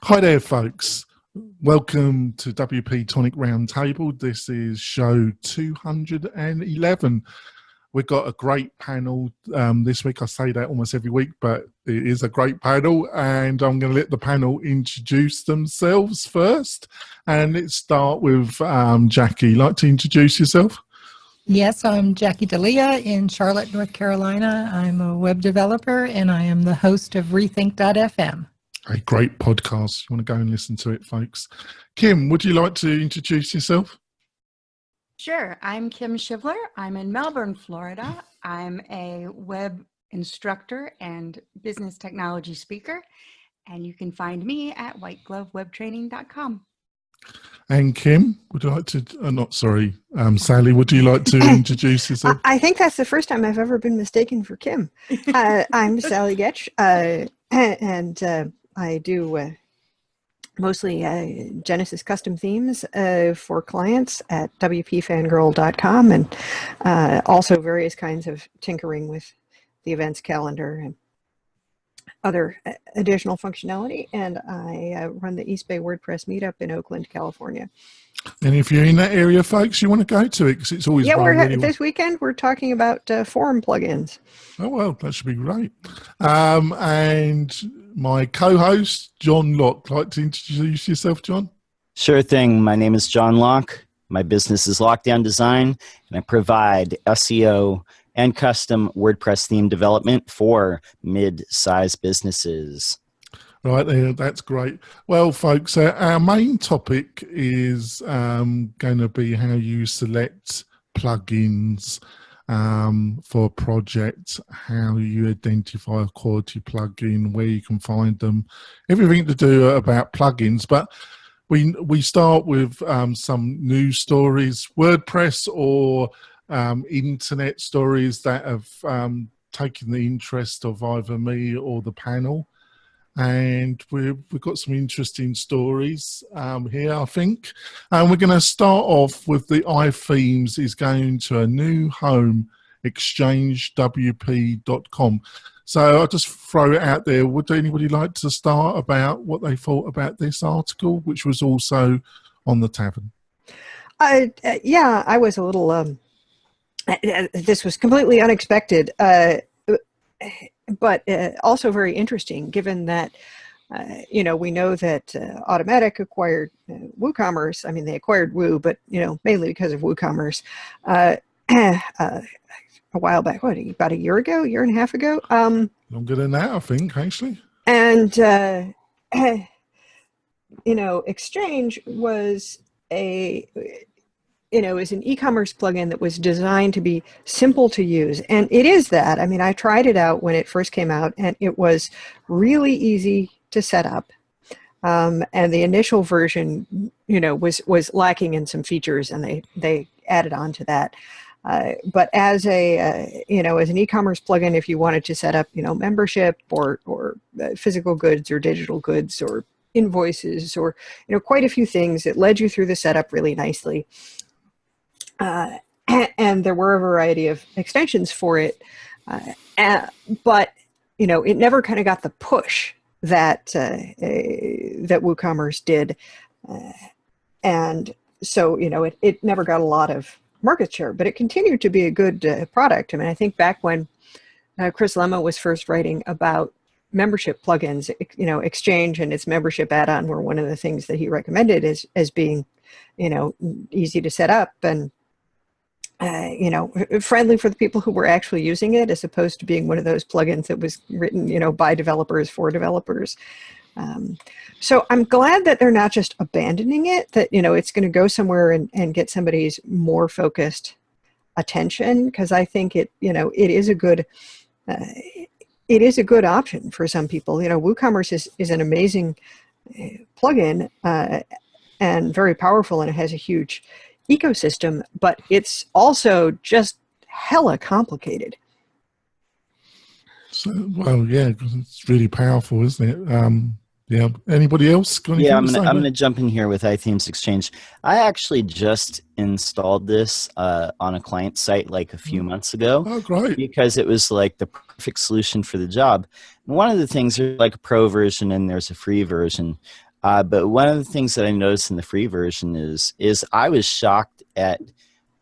Hi there, folks. Welcome to WP-Tonic Roundtable. This is show 211. We've got a great panel this week. I say that almost every week, but it is a great panel, and I'm going to let the panel introduce themselves first. And let's start with Jackie. Like to introduce yourself? Yes, I'm Jackie D'Elia in Charlotte, North Carolina. I'm a web developer, and I am the host of Rethink.fm. A great podcast. You want to go and listen to it, folks. Kim, would you like to introduce yourself? Sure. I'm Kim Shivler. I'm in Melbourne, Florida. I'm a web instructor and business technology speaker, and you can find me at whiteglovewebtraining.com. And Kim, would you like to, Sally, would you like to introduce yourself? I think that's the first time I've ever been mistaken for Kim. I'm Sally Getch, and I do mostly Genesis custom themes for clients at WPFangirl.com, and also various kinds of tinkering with the events calendar and other additional functionality. And I run the East Bay WordPress meetup in Oakland, California. And if you're in that area, folks, you want to go to it because it's always this weekend we're talking about forum plugins. Oh, well, that should be great. And my co-host, John Locke. Like to introduce yourself, John? Sure thing. My name is John Locke. My business is Lockdown Design, and I provide SEO and custom WordPress theme development for mid-sized businesses. Right there, that's great. Well, folks, our main topic is going to be how you select plugins for a project, how you identify a quality plugin, where you can find them, everything to do about plugins. But we start with some news stories, WordPress or internet stories that have taken the interest of either me or the panel. And we've got some interesting stories here, I think. And we're going to start off with the iThemes is going to a new home, exchangewp.com. So I'll just throw it out there. Would anybody like to start about what they thought about this article, which was also on the Tavern? Yeah, I was a little... this was completely unexpected. But also very interesting, given that, we know that Automatic acquired WooCommerce. I mean, they acquired Woo, but, mainly because of WooCommerce a while back, about a year ago, year and a half ago? Longer than that, I think, actually. And, Exchange was is an e-commerce plugin that was designed to be simple to use. And it is that. I mean, I tried it out when it first came out, and it was really easy to set up. And the initial version, was lacking in some features, and they added on to that. But as as an e-commerce plugin, if you wanted to set up, membership or physical goods or digital goods or invoices or, quite a few things, it led you through the setup really nicely. And there were a variety of extensions for it, but it never kind of got the push that that WooCommerce did, and so it never got a lot of market share. But it continued to be a good product. I mean, I think back when Chris Lemma was first writing about membership plugins, Exchange and its membership add-on were one of the things that he recommended as being easy to set up and friendly for the people who were actually using it, as opposed to being one of those plugins that was written, by developers for developers. So I'm glad that they're not just abandoning it, that, it's going to go somewhere and get somebody's more focused attention, because I think it is a good, option for some people. WooCommerce is an amazing plugin and very powerful, and it has a huge ecosystem, but it's also just hella complicated. So, well, yeah, because it's really powerful, isn't it? Yeah. Anybody else? Yeah, I'm gonna jump in here with iThemes Exchange. I actually just installed this on a client site like a few months ago. Oh, great! Because it was like the perfect solution for the job. And one of the things, there's like a pro version and there's a free version. But one of the things that I noticed in the free version is I was shocked at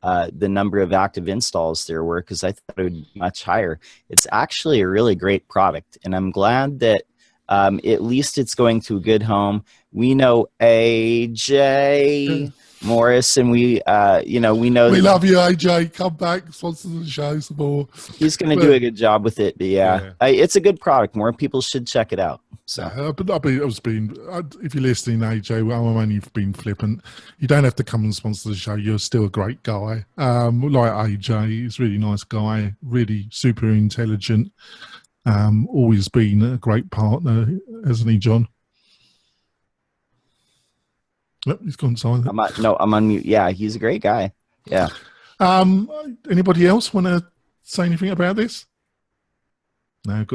the number of active installs there were, because I thought it would be much higher. It's actually a really great product, and I'm glad that at least it's going to a good home. We know AJ Morris, and we know we love you, AJ. Come back, sponsor the show some more. He's going to do a good job with it. But it's a good product. More people should check it out. So, but if you're listening, AJ, well, I'm only being flippant. You don't have to come and sponsor the show. You're still a great guy. Like AJ, he's a really nice guy, really super intelligent. Always been a great partner, hasn't he, John? Yep, he's gone silent. I'm on mute. Yeah, he's a great guy. Yeah. Anybody else want to say anything about this? No,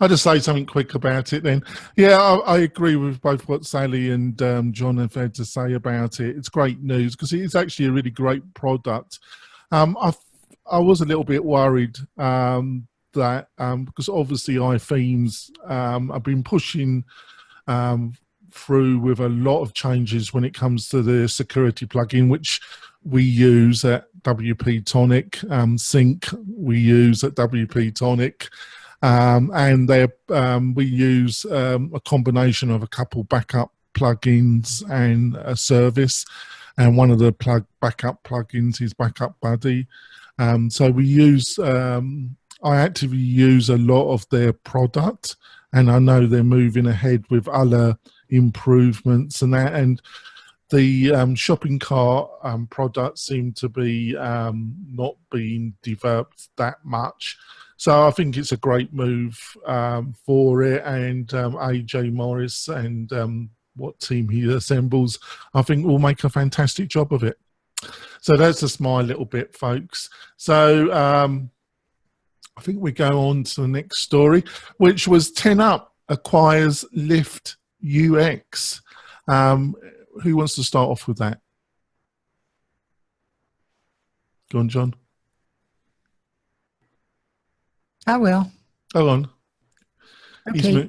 I'll just say something quick about it then. Yeah, I agree with both what Sally and John have had to say about it. It's great news because it's actually a really great product. I was a little bit worried that because obviously iThemes have been pushing through with a lot of changes when it comes to the security plugin, which we use at WP-Tonic, Sync we use at WP-Tonic. And we use a combination of a couple backup plugins and a service. And one of the backup plugins is Backup Buddy. So we use, I actively use a lot of their product, and I know they're moving ahead with other improvements and that. And the shopping cart products seem to be not being developed that much. So I think it's a great move for it, and AJ Morris and what team he assembles, I think will make a fantastic job of it. So that's just my little bit, folks. So I think we go on to the next story, which was 10up acquires Lift UX. Who wants to start off with that? Go on, John. I will. Go on. Okay.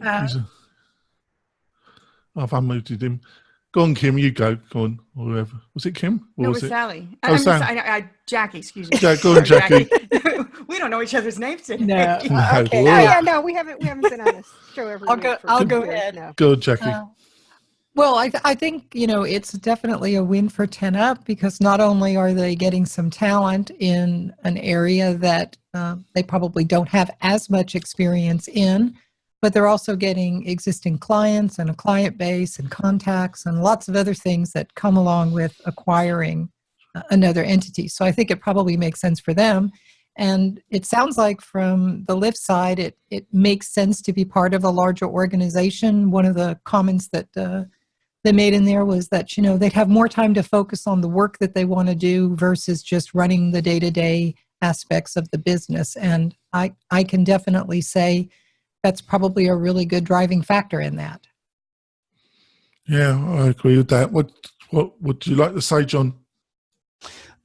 I've unmuted him. Go on, Kim. You go. Go on. Or whoever. Was it Kim? Or no, was it was Sally. Oh, Sally. Jackie, excuse me. Yeah, go on, Jackie. We don't know each other's names today. No. Okay. No, we haven't been on this show every week. I'll go ahead. No. Go on, Jackie. Well, I think, it's definitely a win for 10up because not only are they getting some talent in an area that they probably don't have as much experience in, but they're also getting existing clients and a client base and contacts and lots of other things that come along with acquiring another entity. So I think it probably makes sense for them. And it sounds like from the Lyft side, it makes sense to be part of a larger organization. One of the comments that they made in there was that, they'd have more time to focus on the work that they want to do versus just running the day-to-day aspects of the business. And I can definitely say that's probably a really good driving factor in that. Yeah, I agree with that. What would you like to say, John?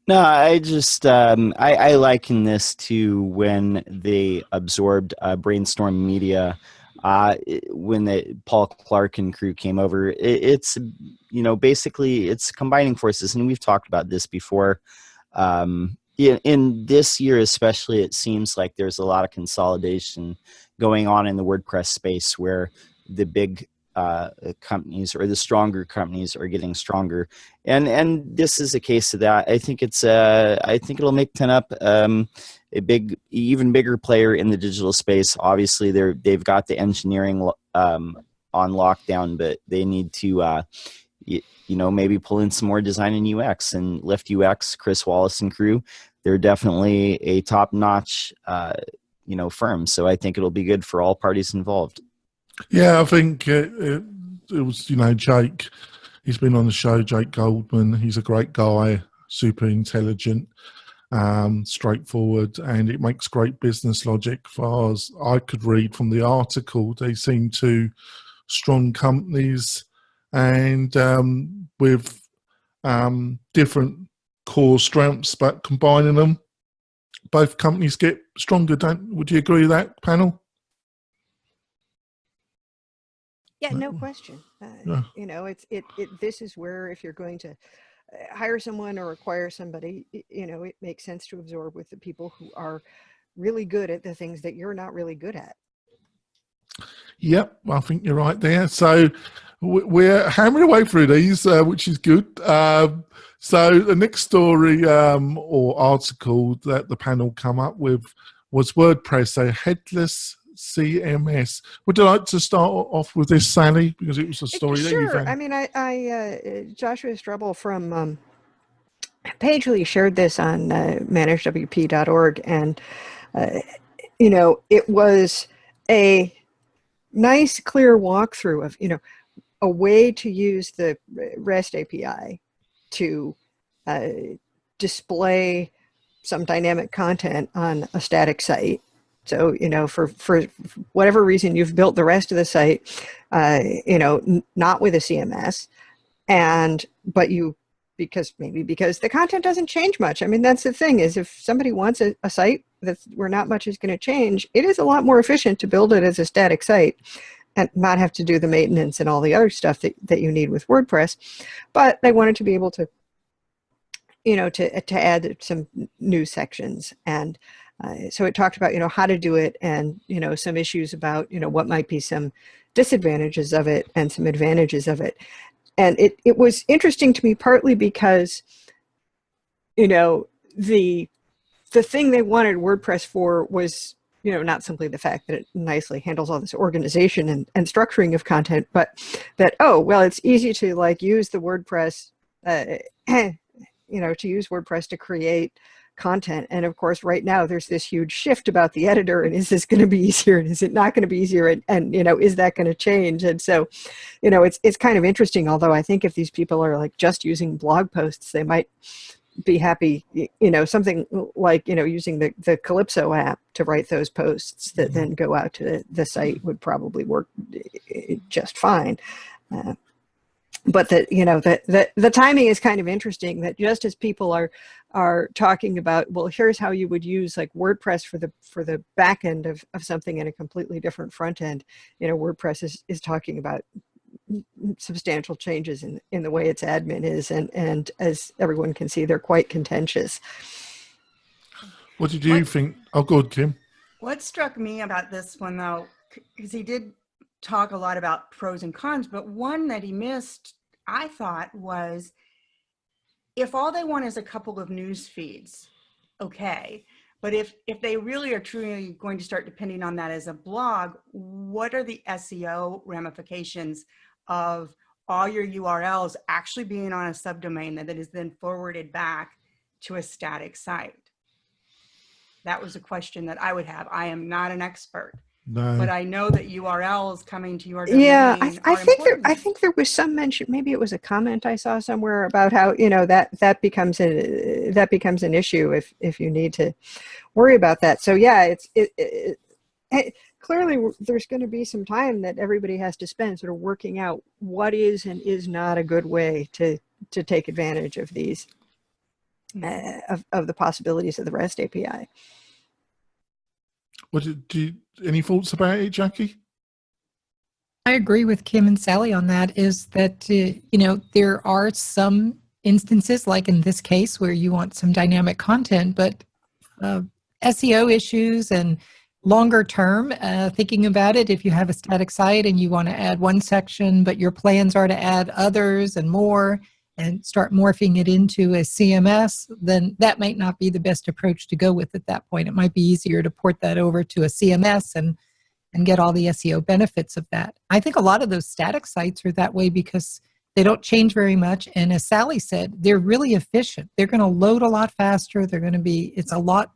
No, I just I liken this to when they absorbed Brainstorm Media. When the Paul Clark and crew came over, it's basically it's combining forces, and we've talked about this before. In this year especially, it seems like there's a lot of consolidation going on in the WordPress space, where the big companies or the stronger companies are getting stronger, and this is a case of that. I think it'll make 10up even bigger player in the digital space. Obviously, they've got the engineering on lockdown, but they need to maybe pull in some more design and UX, and Lyft UX, Chris Wallace and crew. They're definitely a top-notch firm. So I think it'll be good for all parties involved. Yeah, I think it was, Jake. He's been on the show, Jake Goldman. He's a great guy, super intelligent, straightforward, and it makes great business logic. As far as I could read from the article, they seem two strong companies and with different core strengths, but combining them, both companies get stronger. Would you agree with that, panel? Yeah, no question. Yeah. You know, this is where, if you're going to hire someone or acquire somebody, you know, it makes sense to absorb with the people who are really good at the things that you're not really good at. Yep, I think you're right there. So we're hammering away through these, which is good. So the next story or article that the panel come up with was WordPress, a headless CMS. Would you like to start off with this, Sally? Because it was a story that you Sure. found. I mean, Joshua Strebel from Pagely shared this on managewp.org, and you know, it was a nice, clear walkthrough of, you know, a way to use the REST API to display some dynamic content on a static site. So, you know, for whatever reason you've built the rest of the site, you know, not with a CMS, but you, because the content doesn't change much. I mean, that's the thing, is if somebody wants a site where not much is going to change, it is a lot more efficient to build it as a static site and not have to do the maintenance and all the other stuff that you need with WordPress. But they wanted to be able to, you know, to add some new sections. And so it talked about, you know, how to do it, and, you know, some issues about, you know, what might be some disadvantages of it and some advantages of it. And it was interesting to me, partly because, you know, the thing they wanted WordPress for was, you know, not simply the fact that it nicely handles all this organization and structuring of content, but that, oh, well, it's easy to like use the WordPress, you know, to use WordPress to create content. And of course, right now there's this huge shift about the editor, and is this going to be easier, and is it not going to be easier, and you know, is that going to change? And so, you know, it's kind of interesting. Although I think if these people are like just using blog posts, they might be happy, you know, something like, you know, using the Calypso app to write those posts that then go out to the site would probably work just fine. But you know, the timing is kind of interesting, that just as people are talking about, well, here's how you would use like WordPress for the back end of something and a completely different front end, you know, WordPress is talking about substantial changes in the way its admin is, and as everyone can see, they're quite contentious. What did you think? Oh, good, Kim. What struck me about this one, though, because he did talk a lot about pros and cons, but one that he missed, I thought, was if all they want is a couple of news feeds, okay. But if they really are truly going to start depending on that as a blog, what are the SEO ramifications of all your URLs actually being on a subdomain that is then forwarded back to a static site? That was a question that I would have. I am not an expert, but I know that URLs coming to your domain. Yeah, I think there was some mention. Maybe it was a comment I saw somewhere about how, you know, that becomes an issue if you need to worry about that. So yeah, clearly there's going to be some time that everybody has to spend sort of working out what is and is not a good way to take advantage of these. Of the possibilities of the REST API. Any thoughts about it, Jackie? I agree with Kim and Sally on that, is that, you know, there are some instances, like in this case, where you want some dynamic content, but SEO issues and longer term, thinking about it, if you have a static site and you want to add one section, but your plans are to add others and more, and start morphing it into a CMS, then that might not be the best approach to go with at that point. It might be easier to port that over to a CMS and get all the SEO benefits of that. I think a lot of those static sites are that way because they don't change very much. And as Sally said, they're really efficient. They're going to load a lot faster. It's a lot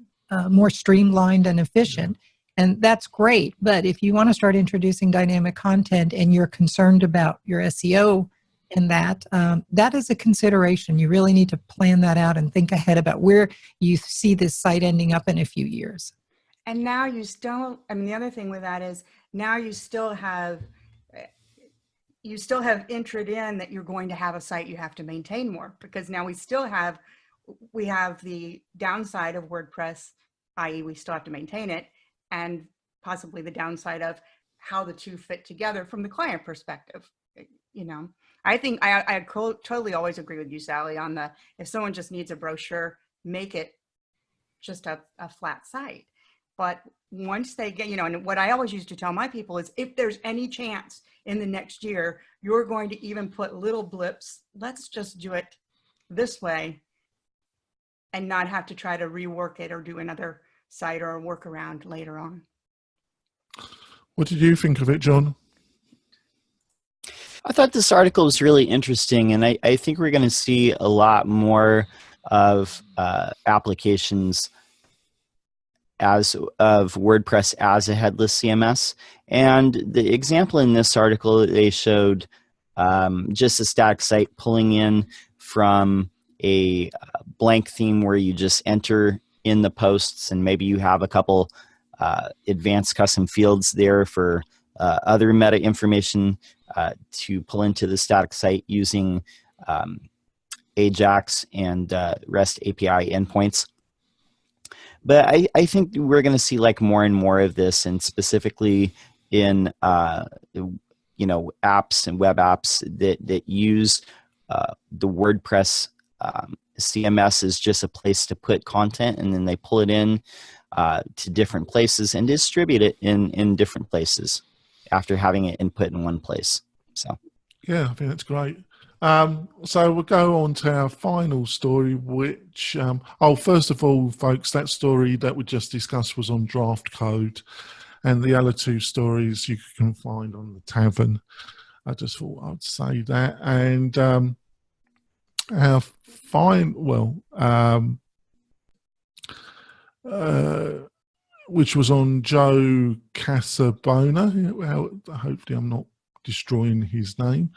more streamlined and efficient. And that's great. But if you want to start introducing dynamic content and you're concerned about your SEO in that, that is a consideration. You really need to plan that out and think ahead about where you see this site ending up in a few years. And now you still, I mean, the other thing with that is now you still have entered in that you're going to have a site you have to maintain more, because now we have the downside of WordPress, i.e. we still have to maintain it, and possibly the downside of how the two fit together from the client perspective. You know, I think I totally always agree with you, Sally, on the, if someone just needs a brochure, make it just a flat site. But once they get, you know, and what I always used to tell my people is, if there's any chance in the next year you're going to even put little blips, let's just do it this way and not have to try to rework it or do another site or a workaround later on. What did you think of it, John? I thought this article was really interesting, and I think we're going to see a lot more of applications of WordPress as a headless CMS. And the example in this article, they showed just a static site pulling in from a blank theme where you just enter in the posts, and maybe you have a couple advanced custom fields there for other meta information to pull into the static site using AJAX and REST API endpoints. But I think we're going to see like more and more of this, and specifically in you know, apps and web apps that use the WordPress CMS is just a place to put content, and then they pull it in to different places and distribute it in different places after having it input in one place. So yeah, I think that's great. So we'll go on to our final story, which, first of all, folks, that story that we just discussed was on Draft Code, and the other two stories you can find on the Tavern. I just thought I'd say that. And our which was on Joe Casabona. Hopefully I'm not destroying his name.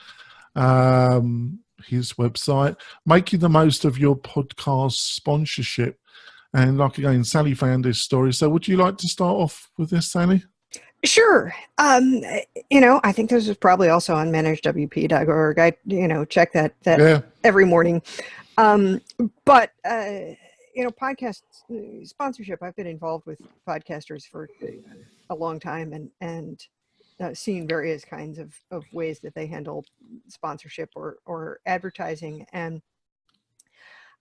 His website, making the most of your podcast sponsorship. And like again, Sally found this story. So would you like to start off with this, Sally? Sure. You know, I think this is probably also on managewp.org. I, you know, check that Yeah. every morning. But, you know, podcast sponsorship, I've been involved with podcasters for a long time, and seen various kinds of ways that they handle sponsorship or advertising. And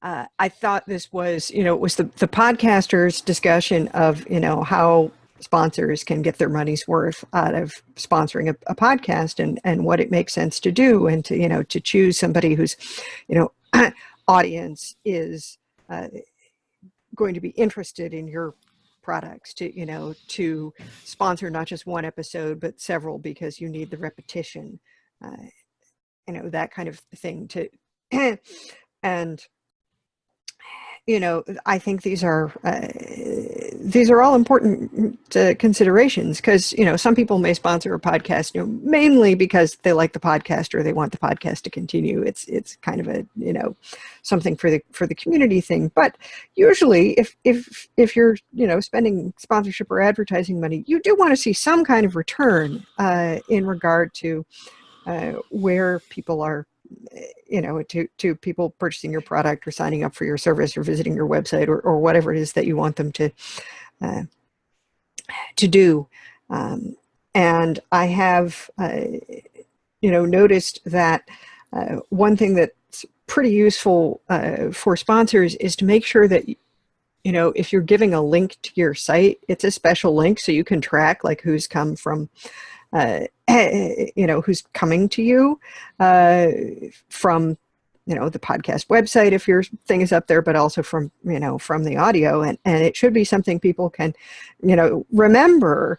I thought this was, you know, it was the podcasters' discussion of, you know, how sponsors can get their money's worth out of sponsoring a podcast, and what it makes sense to do, and to, you know, to choose somebody whose, you know, audience is going to be interested in your products, to, you know, to sponsor not just one episode but several, because you need the repetition, you know, that kind of thing to and you know, I think these are all important considerations, because, you know, some people may sponsor a podcast, you know, mainly because they like the podcast or they want the podcast to continue. It's kind of a, you know, something for the community thing. But usually, if you're, you know, spending sponsorship or advertising money, you do want to see some kind of return in regard to where people are, you know, to people purchasing your product or signing up for your service or visiting your website, or whatever it is that you want them to do. And I have, you know, noticed that one thing that's pretty useful for sponsors is to make sure that, you know, if you're giving a link to your site, it's a special link so you can track like who's come from, you know, who's coming to you from, you know, the podcast website, if your thing is up there, but also from, you know, from the audio. And it should be something people can, you know, remember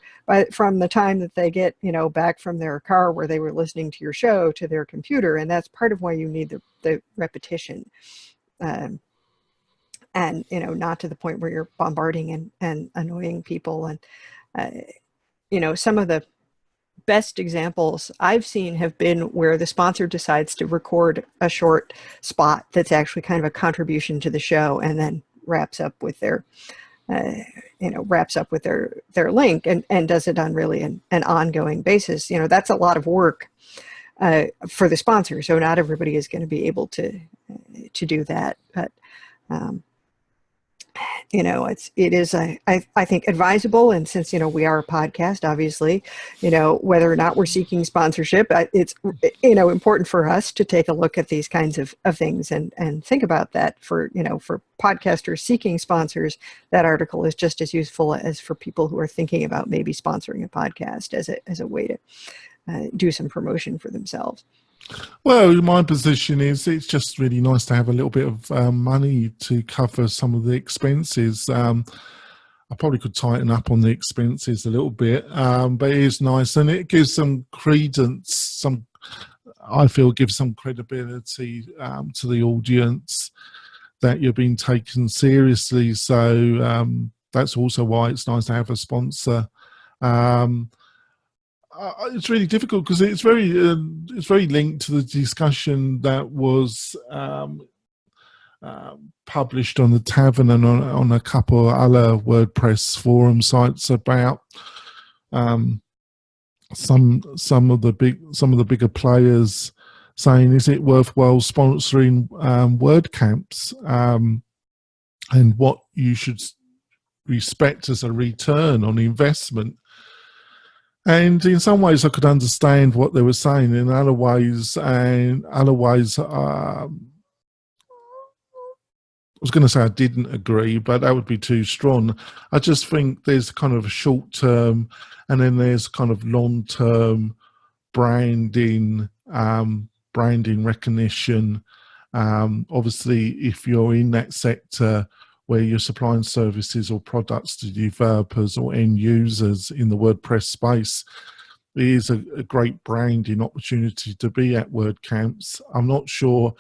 from the time that they get, you know, back from their car where they were listening to your show to their computer. And that's part of why you need the repetition. And, you know, not to the point where you're bombarding and annoying people. And, you know, some of the best examples I've seen have been where the sponsor decides to record a short spot that's actually kind of a contribution to the show, and then wraps up with their, you know, their link, and does it on really an ongoing basis. You know, that's a lot of work for the sponsor. So not everybody is going to be able to do that. But it is I think advisable. And since, we are a podcast, obviously, whether or not we're seeking sponsorship, it's, important for us to take a look at these kinds of things and think about that for podcasters seeking sponsors. That article is just as useful as for people who are thinking about maybe sponsoring a podcast as a way to do some promotion for themselves. Well, my position is it's just really nice to have a little bit of money to cover some of the expenses. I probably could tighten up on the expenses a little bit, but it is nice, and it gives some credence. I feel, gives some credibility to the audience that you're being taken seriously. So that's also why it's nice to have a sponsor. It's really difficult because it's very linked to the discussion that was published on the Tavern and on a couple of other WordPress forum sites about some of the bigger players saying, is it worthwhile sponsoring WordCamps, and what you should respect as a return on investment. And in some ways, I could understand what they were saying. In other ways, I was going to say I didn't agree, but that would be too strong. I just think there's kind of a short term, and then there's kind of long term branding recognition. Obviously, if you're in that sector where you're supplying services or products to developers or end users in the WordPress space, it is a great branding opportunity to be at WordCamps. I'm not sure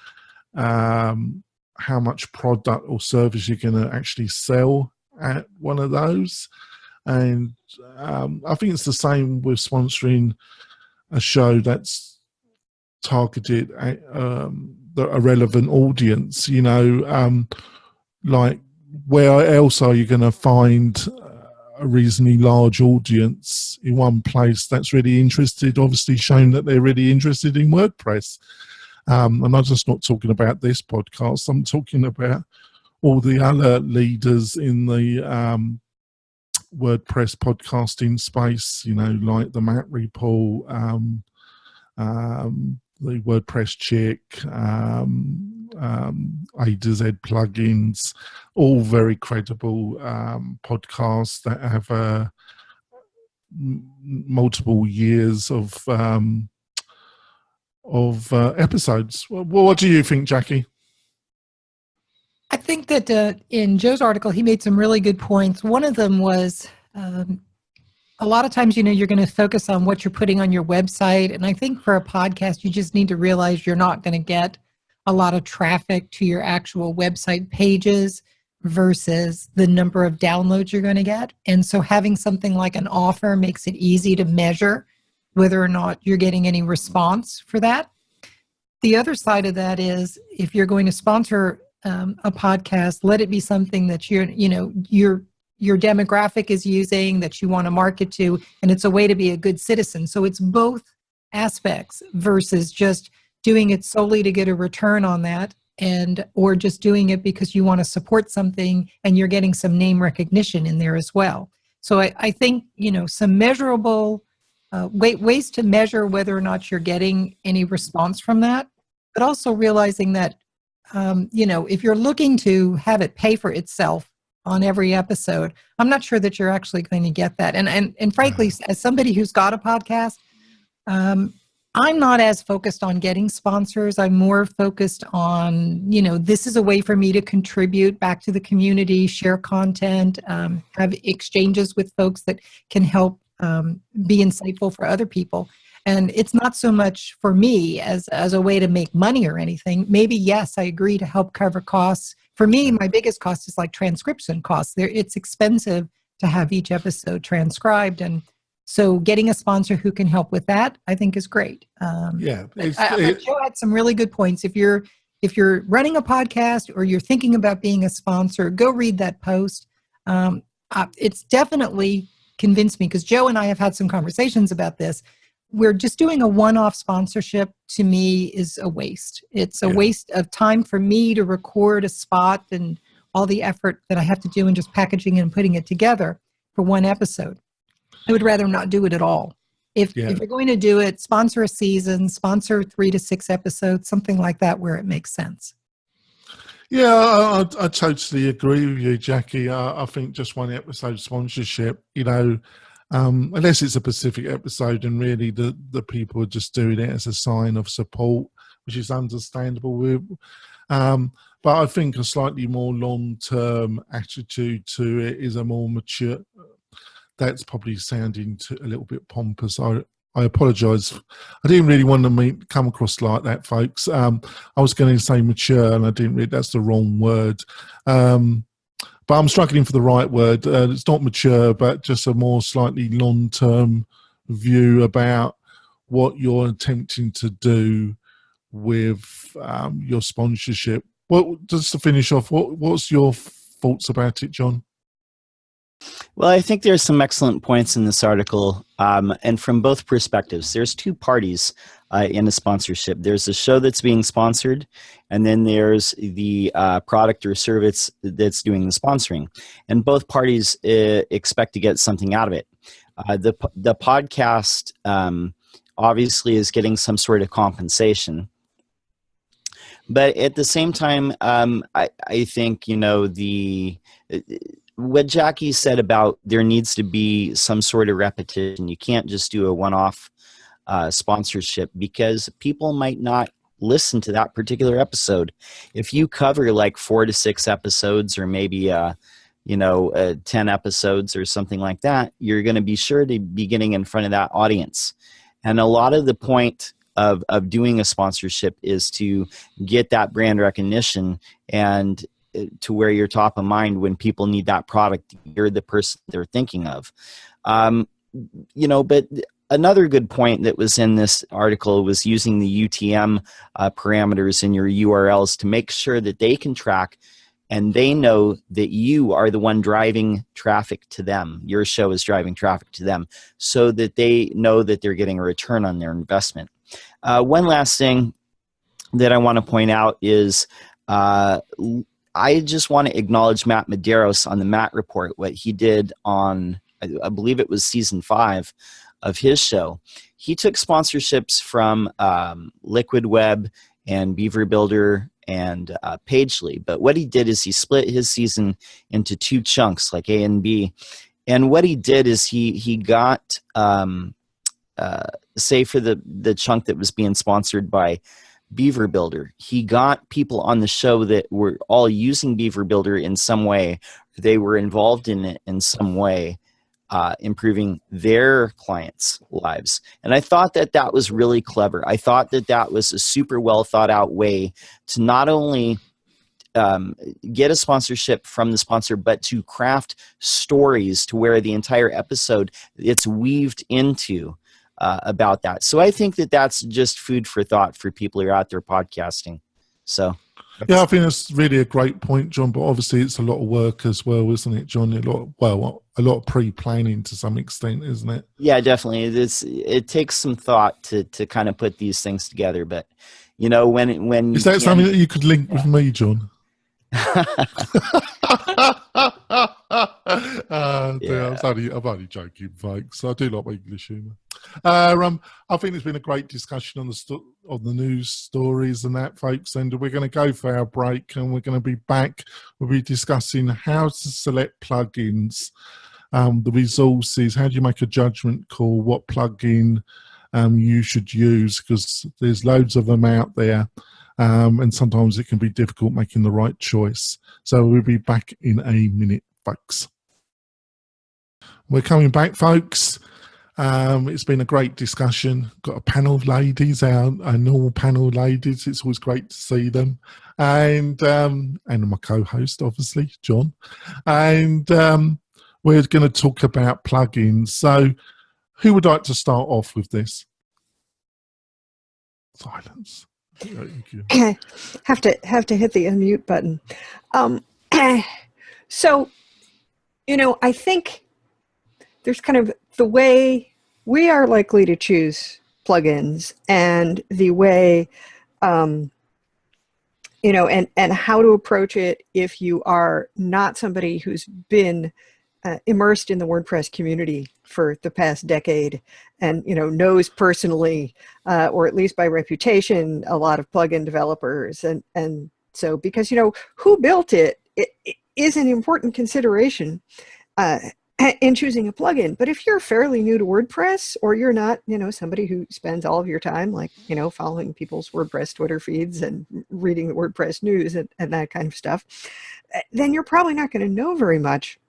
how much product or service you're going to actually sell at one of those. And I think it's the same with sponsoring a show that's targeted at a relevant audience, like, where else are you going to find a reasonably large audience in one place that's really interested, obviously shown that they're really interested in WordPress? And I'm just not talking about this podcast. I'm talking about all the other leaders in the WordPress podcasting space, like the Matt Report, the WordPress Chick, A to Z plugins, all very credible podcasts that have multiple years of episodes. What do you think, Jackie? I think that in Joe's article, he made some really good points. One of them was a lot of times, you're going to focus on what you're putting on your website. And I think for a podcast, you just need to realize you're not going to get a lot of traffic to your actual website pages versus the number of downloads you're going to get. And so having something like an offer makes it easy to measure whether or not you're getting any response for that. The other side of that is, if you're going to sponsor a podcast, let it be something that your demographic is using, that you want to market to, and it's a way to be a good citizen. So it's both aspects versus just doing it solely to get a return on that, or just doing it because you want to support something and you're getting some name recognition in there as well. So I think, some measurable ways to measure whether or not you're getting any response from that, but also realizing that, if you're looking to have it pay for itself on every episode, I'm not sure that you're actually going to get that. And frankly, as somebody who's got a podcast, I'm not as focused on getting sponsors. I'm more focused on, this is a way for me to contribute back to the community, share content, have exchanges with folks that can help be insightful for other people. And it's not so much for me as a way to make money or anything. Maybe, yes, I agree, to help cover costs. For me, my biggest cost is like transcription costs. It's expensive to have each episode transcribed. And so getting a sponsor who can help with that, I think, is great. Joe had some really good points. If you're running a podcast or you're thinking about being a sponsor, go read that post. It's definitely convinced me, because Joe and I have had some conversations about this. We're just doing a one-off sponsorship, to me, is a waste. It's a waste of time for me to record a spot and all the effort that I have to do in just packaging and putting it together for one episode. I would rather not do it at all. If you're going to do it, sponsor a season, sponsor 3 to 6 episodes, something like that where it makes sense. Yeah, I totally agree with you, Jackie. I think just one episode sponsorship, unless it's a specific episode and really the people are just doing it as a sign of support, which is understandable with. But I think a slightly more long-term attitude to it is a more mature. That's probably sounding a little bit pompous. I apologise. I didn't really want to come across like that, folks. I was going to say mature, and I didn't really. That's the wrong word. But I'm struggling for the right word. It's not mature, but just a more slightly long-term view about what you're attempting to do with your sponsorship. Just to finish off, what's your thoughts about it, John? Well, I think there's some excellent points in this article, and from both perspectives. There's two parties in a sponsorship. There's a show that's being sponsored, and then there's the product or service that's doing the sponsoring. And both parties expect to get something out of it. The podcast obviously is getting some sort of compensation. But at the same time, I think, what Jackie said about there needs to be some sort of repetition. You can't just do a one-off sponsorship because people might not listen to that particular episode. If you cover like 4 to 6 episodes or maybe 10 episodes or something like that, you're going to be sure to be getting in front of that audience. And a lot of the point of doing a sponsorship is to get that brand recognition and to where you're top of mind when people need that product. You're the person they're thinking of. But another good point that was in this article was using the UTM parameters in your URLs to make sure that they can track and they know that you are the one driving traffic to them. Your show is driving traffic to them so that they know that they're getting a return on their investment. One last thing that I want to point out is I just want to acknowledge Matt Medeiros on the Matt Report, what he did on, I believe it was season 5 of his show. He took sponsorships from Liquid Web and Beaver Builder and Pagely. But what he did is he split his season into 2 chunks, like A and B. And what he did is he got, say for the chunk that was being sponsored by Beaver Builder, he got people on the show that were all using Beaver Builder in some way. They were involved in it in some way, improving their clients' lives. And I thought that was really clever. I thought that was a super well thought out way to not only get a sponsorship from the sponsor, but to craft stories to where the entire episode it's weaved into about that. So I think that's just food for thought for people who are out there podcasting. So yeah, I think that's really a great point, John. But obviously, it's a lot of work as well, isn't it, John? A lot of pre-planning to some extent, isn't it? Yeah, definitely. It takes some thought to kind of put these things together. But when is that something that you could link with me, John? I'm only joking, folks. I do like English humour. I think it's been a great discussion on the news stories and that, folks. And we're going to go for our break, and we're going to be back. We'll be discussing how to select plugins, the resources. How do you make a judgment call? What plugin you should use? Because there's loads of them out there. And sometimes it can be difficult making the right choice. So we'll be back in a minute, folks. We're coming back, folks. It's been a great discussion. Got a panel of ladies, our normal panel of ladies. It's always great to see them. And my co-host, obviously, John. And we're going to talk about plugins. So who would like to start off with this? Silence. Thank you. have to hit the unmute button. So, I think there's kind of the way we are likely to choose plugins and the way and how to approach it if you are not somebody who's been immersed in the WordPress community for the past decade and, knows personally, or at least by reputation, a lot of plugin developers. And so, because, who built it is an important consideration in choosing a plugin. But if you're fairly new to WordPress, or you're not, somebody who spends all of your time, like, following people's WordPress Twitter feeds and reading the WordPress news and that kind of stuff, then you're probably not going to know very much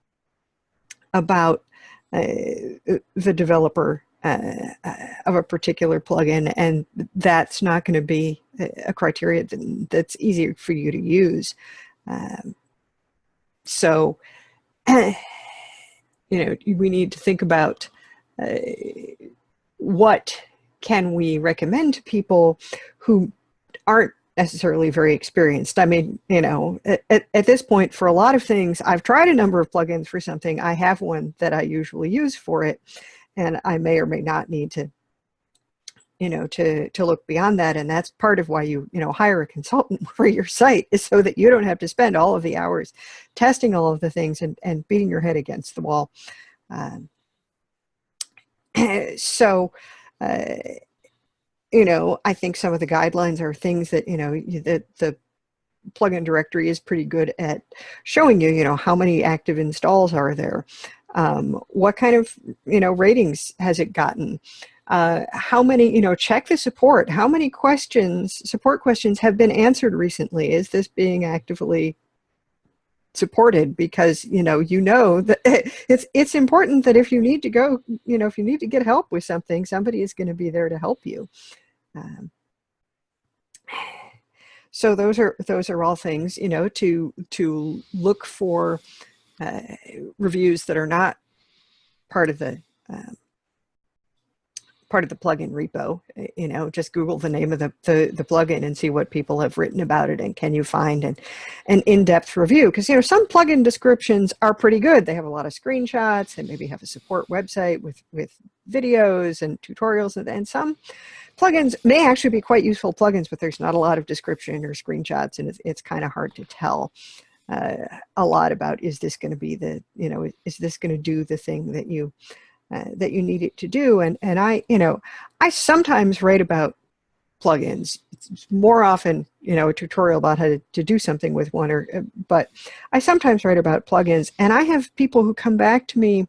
about the developer of a particular plugin, and that's not going to be a criteria that's easy for you to use. So, we need to think about what can we recommend to people who aren't necessarily very experienced. I mean, at this point, for a lot of things, I've tried a number of plugins for something. I have one that I usually use for it, and I may or may not need to, to look beyond that. And that's part of why you hire a consultant for your site, is so that you don't have to spend all of the hours testing all of the things and beating your head against the wall. I think some of the guidelines are things that, the plugin directory is pretty good at showing you, how many active installs are there, what kind of, ratings has it gotten, how many, check the support, how many support questions have been answered recently, is this being actively supported? Because that it's important that if you need to go, if you need to get help with something, somebody is going to be there to help you. So those are all things, to look for reviews that are not part of the plugin repo. Just Google the name of the plugin and see what people have written about it, and can you find an in-depth review? Because some plugin descriptions are pretty good. They have a lot of screenshots, they maybe have a support website with videos and tutorials, and some plugins may actually be quite useful plugins, but there's not a lot of description or screenshots, and it's kind of hard to tell a lot about, is this going to be is this going to do the thing that you need it to do? And I sometimes write about plugins. It's more often, a tutorial about how to do something with one, but I sometimes write about plugins, and I have people who come back to me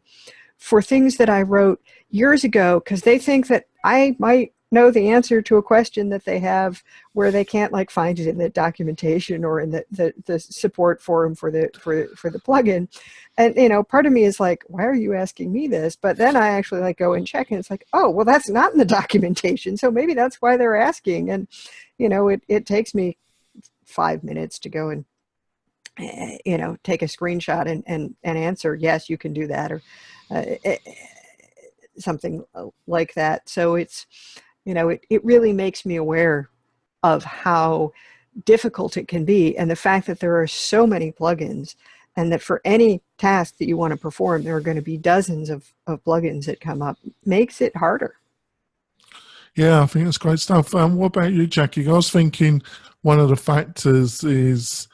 for things that I wrote years ago, because they think that I might know the answer to a question that they have, where they can't find it in the documentation or in the support forum for the plugin. And part of me is like, why are you asking me this? But then I actually go and check, and it's like, oh, well, that's not in the documentation, so maybe that's why they're asking. And it takes me 5 minutes to go and take a screenshot and answer, yes, you can do that, or something like that. So it's it really makes me aware of how difficult it can be, and the fact that there are so many plugins, and that for any task that you want to perform, there are going to be dozens of plugins that come up, makes it harder. Yeah, I think that's great stuff. What about you, Jackie? I was thinking one of the factors is,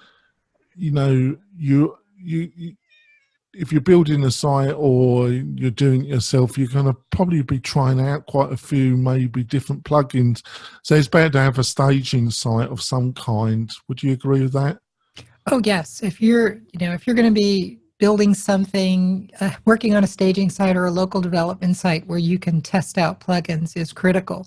if you're building a site or you're doing it yourself, you're going to probably be trying out quite a few maybe different plugins. So it's better to have a staging site of some kind. Would you agree with that? Oh, yes. If you're going to be building something, working on a staging site or a local development site where you can test out plugins is critical.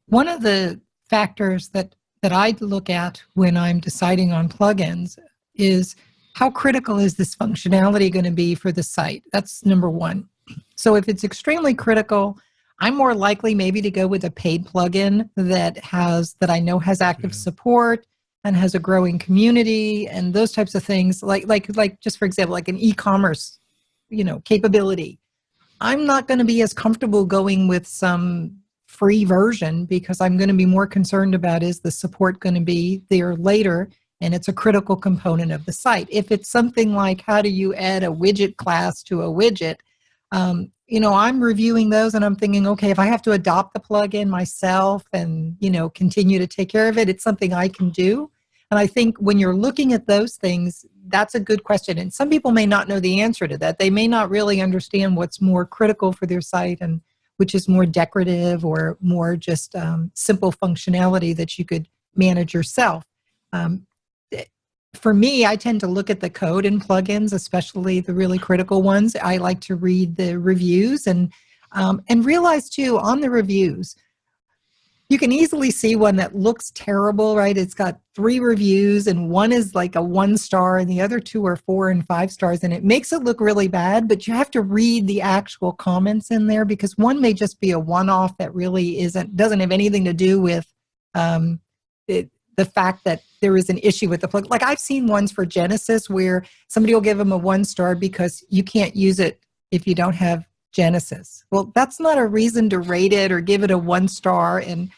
One of the factors that I look at when I'm deciding on plugins is, how critical is this functionality going to be for the site? That's number one. So if it's extremely critical, I'm more likely maybe to go with a paid plugin that I know has active support and has a growing community and those types of things. Like just for example, like an e-commerce, capability. I'm not going to be as comfortable going with some free version, because I'm going to be more concerned about, is the support going to be there later? And it's a critical component of the site. If it's something like, how do you add a widget class to a widget? I'm reviewing those and I'm thinking, okay, if I have to adopt the plugin myself and, continue to take care of it, it's something I can do. And I think when you're looking at those things, that's a good question. And some people may not know the answer to that. They may not really understand what's more critical for their site and which is more decorative or more just simple functionality that you could manage yourself. For me, I tend to look at the code in plugins, especially the really critical ones. I like to read the reviews and realize too on the reviews, you can easily see one that looks terrible, right? It's got 3 reviews and one is like a 1 star and the other 2 are 4 and 5 stars, and it makes it look really bad, but you have to read the actual comments in there because one may just be a one-off that really doesn't have anything to do with the fact that there is an issue with the plug. Like I've seen ones for Genesis where somebody will give them a 1 star because you can't use it if you don't have Genesis. Well, that's not a reason to rate it or give it a 1 star. And,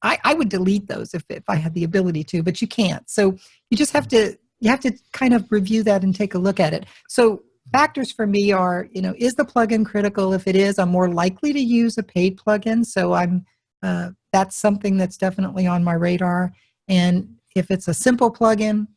I would delete those if I had the ability to, but you can't. So you just have to kind of review that and take a look at it. So factors for me are, is the plugin critical? If it is, I'm more likely to use a paid plugin. So that's something that's definitely on my radar. And if it's a simple plugin,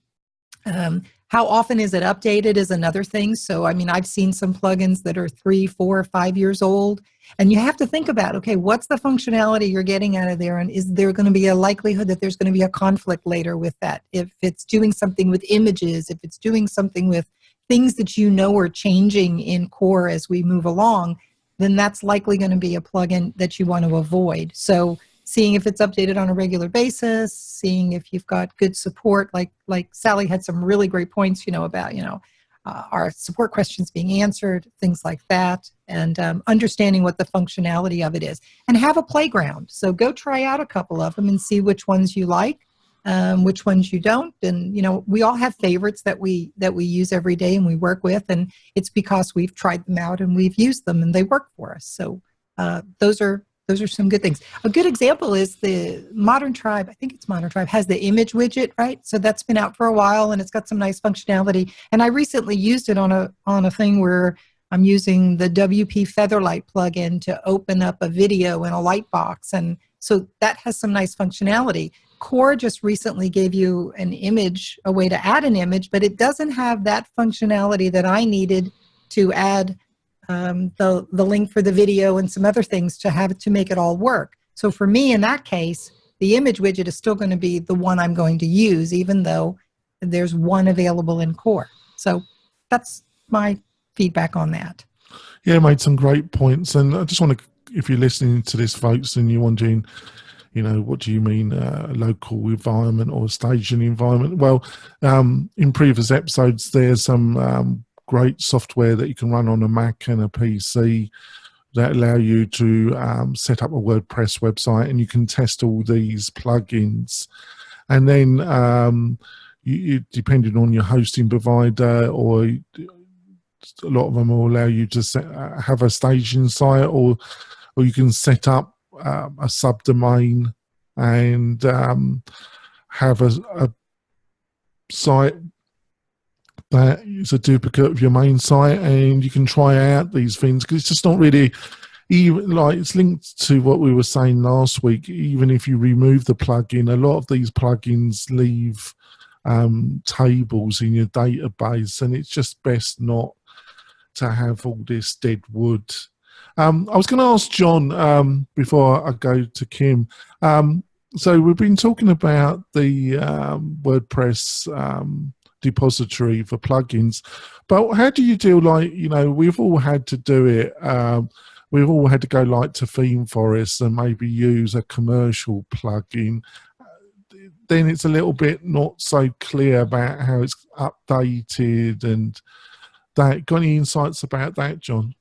how often is it updated is another thing. So, I've seen some plugins that are 3, 4, 5 years old, and you have to think about, okay, what's the functionality you're getting out of there? And is there going to be a likelihood that there's going to be a conflict later with that? If it's doing something with images, if it's doing something with things that are changing in core as we move along, then that's likely going to be a plugin that you want to avoid. So seeing if it's updated on a regular basis, seeing if you've got good support, like Sally had some really great points, about, our support questions being answered, things like that, and understanding what the functionality of it is. And have a playground. So go try out a couple of them and see which ones you like, which ones you don't. And, we all have favorites that we use every day and we work with, and it's because we've tried them out and we've used them and they work for us. So those are some good things. A good example is the Modern Tribe. I think it's Modern Tribe has the image widget, right? So that's been out for a while and it's got some nice functionality. And I recently used it on a thing where I'm using the WP Featherlight plugin to open up a video in a light box. And so that has some nice functionality. Core just recently gave you a way to add an image, but it doesn't have that functionality that I needed to add the link for the video and some other things to make it all work. So for me, in that case, the image widget is still going to be the one I'm going to use, even though there's one available in Core. So that's my feedback on that. Yeah, made some great points. And I just want to, if you're listening to this, folks, and you're wondering, what do you mean local environment or staging environment? Well, in previous episodes, there's some great software that you can run on a Mac and a PC that allow you to set up a WordPress website, and you can test all these plugins. And then you depending on your hosting provider, or a lot of them will allow you to have a staging site, or you can set up a subdomain and have a site that is a duplicate of your main site, and you can try out these things because it's just not really even like it's linked to what we were saying last week. Even if you remove the plugin, a lot of these plugins leave tables in your database, and it's just best not to have all this dead wood. I was going to ask John before I go to Kim. So we've been talking about the WordPress depository for plugins, but how do you deal, we've all had to do it. We've all had to go to Theme Forest and maybe use a commercial plugin. Then it's a little bit not so clear about how it's updated and that. Got any insights about that, John?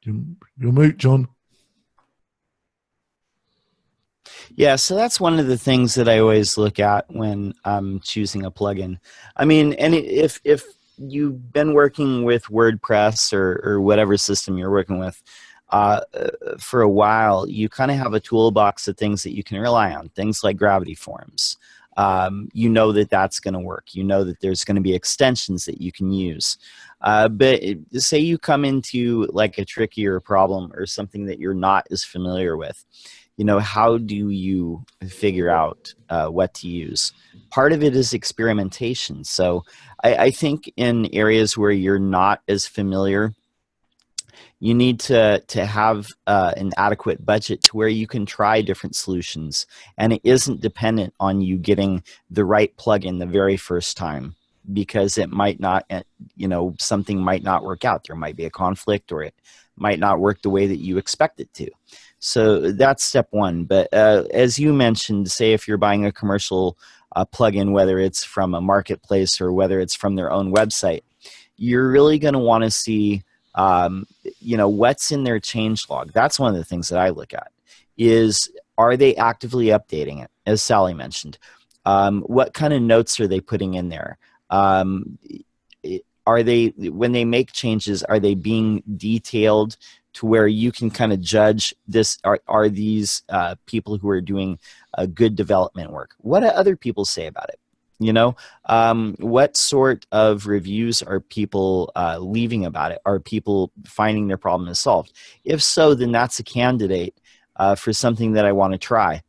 You're mute, John. Yeah, so that's one of the things that I always look at when I'm choosing a plugin. And if you've been working with WordPress or whatever system you're working with for a while, you kind of have a toolbox of things that you can rely on, things like Gravity Forms. you know that that's going to work. You know that there's going to be extensions that you can use. But say you come into like a trickier problem or something that you're not as familiar with. How do you figure out what to use? Part of it is experimentation. So I think in areas where you're not as familiar, you need to have an adequate budget to where you can try different solutions, and it isn't dependent on you getting the right plugin the very first time, because it might not, something might not work out. There might be a conflict, or it might not work the way that you expect it to. So that's step one. But as you mentioned, say if you're buying a commercial plugin, whether it's from a marketplace or whether it's from their own website, you're really going to want to see what's in their change log. That's one of the things that I look at is, are they actively updating it? As Sally mentioned, what kind of notes are they putting in there? Are they, when they make changes, are they being detailed to where you can kind of judge this? Are these people who are doing good development work? What do other people say about it? What sort of reviews are people leaving about it? Are people finding their problem is solved? If so, then that's a candidate for something that I want to try.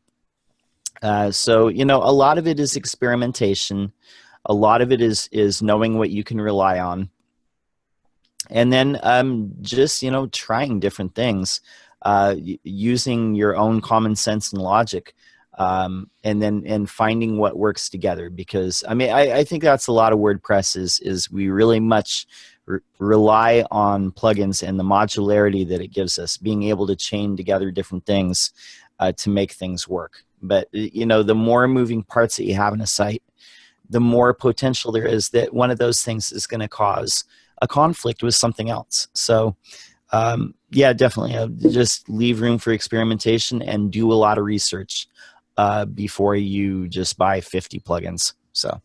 So, a lot of it is experimentation. A lot of it is knowing what you can rely on. And then just, trying different things, using your own common sense and logic. And finding what works together, because I think that's a lot of WordPress is we really much rely on plugins and the modularity that it gives us, being able to chain together different things to make things work. But the more moving parts that you have in a site, the more potential there is that one of those things is going to cause a conflict with something else. So yeah, definitely just leave room for experimentation and do a lot of research before you just buy 50 plugins. So,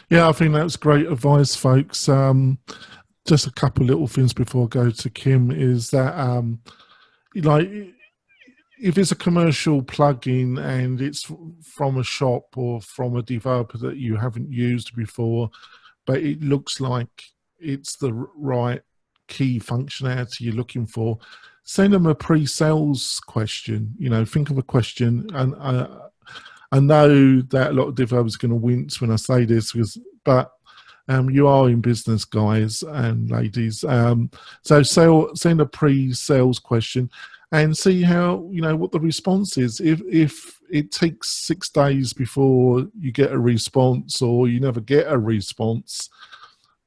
yeah, I think that's great advice, folks. Just a couple little things before I go to Kim is that, like, if it's a commercial plugin and it's from a shop or from a developer that you haven't used before, but it looks like it's the right key functionality you're looking for, send them a pre-sales question. Think of a question, and I know that a lot of developers are going to wince when I say this, but you are in business, guys and ladies. So send a pre-sales question and see how, what the response is. If it takes 6 days before you get a response, or you never get a response,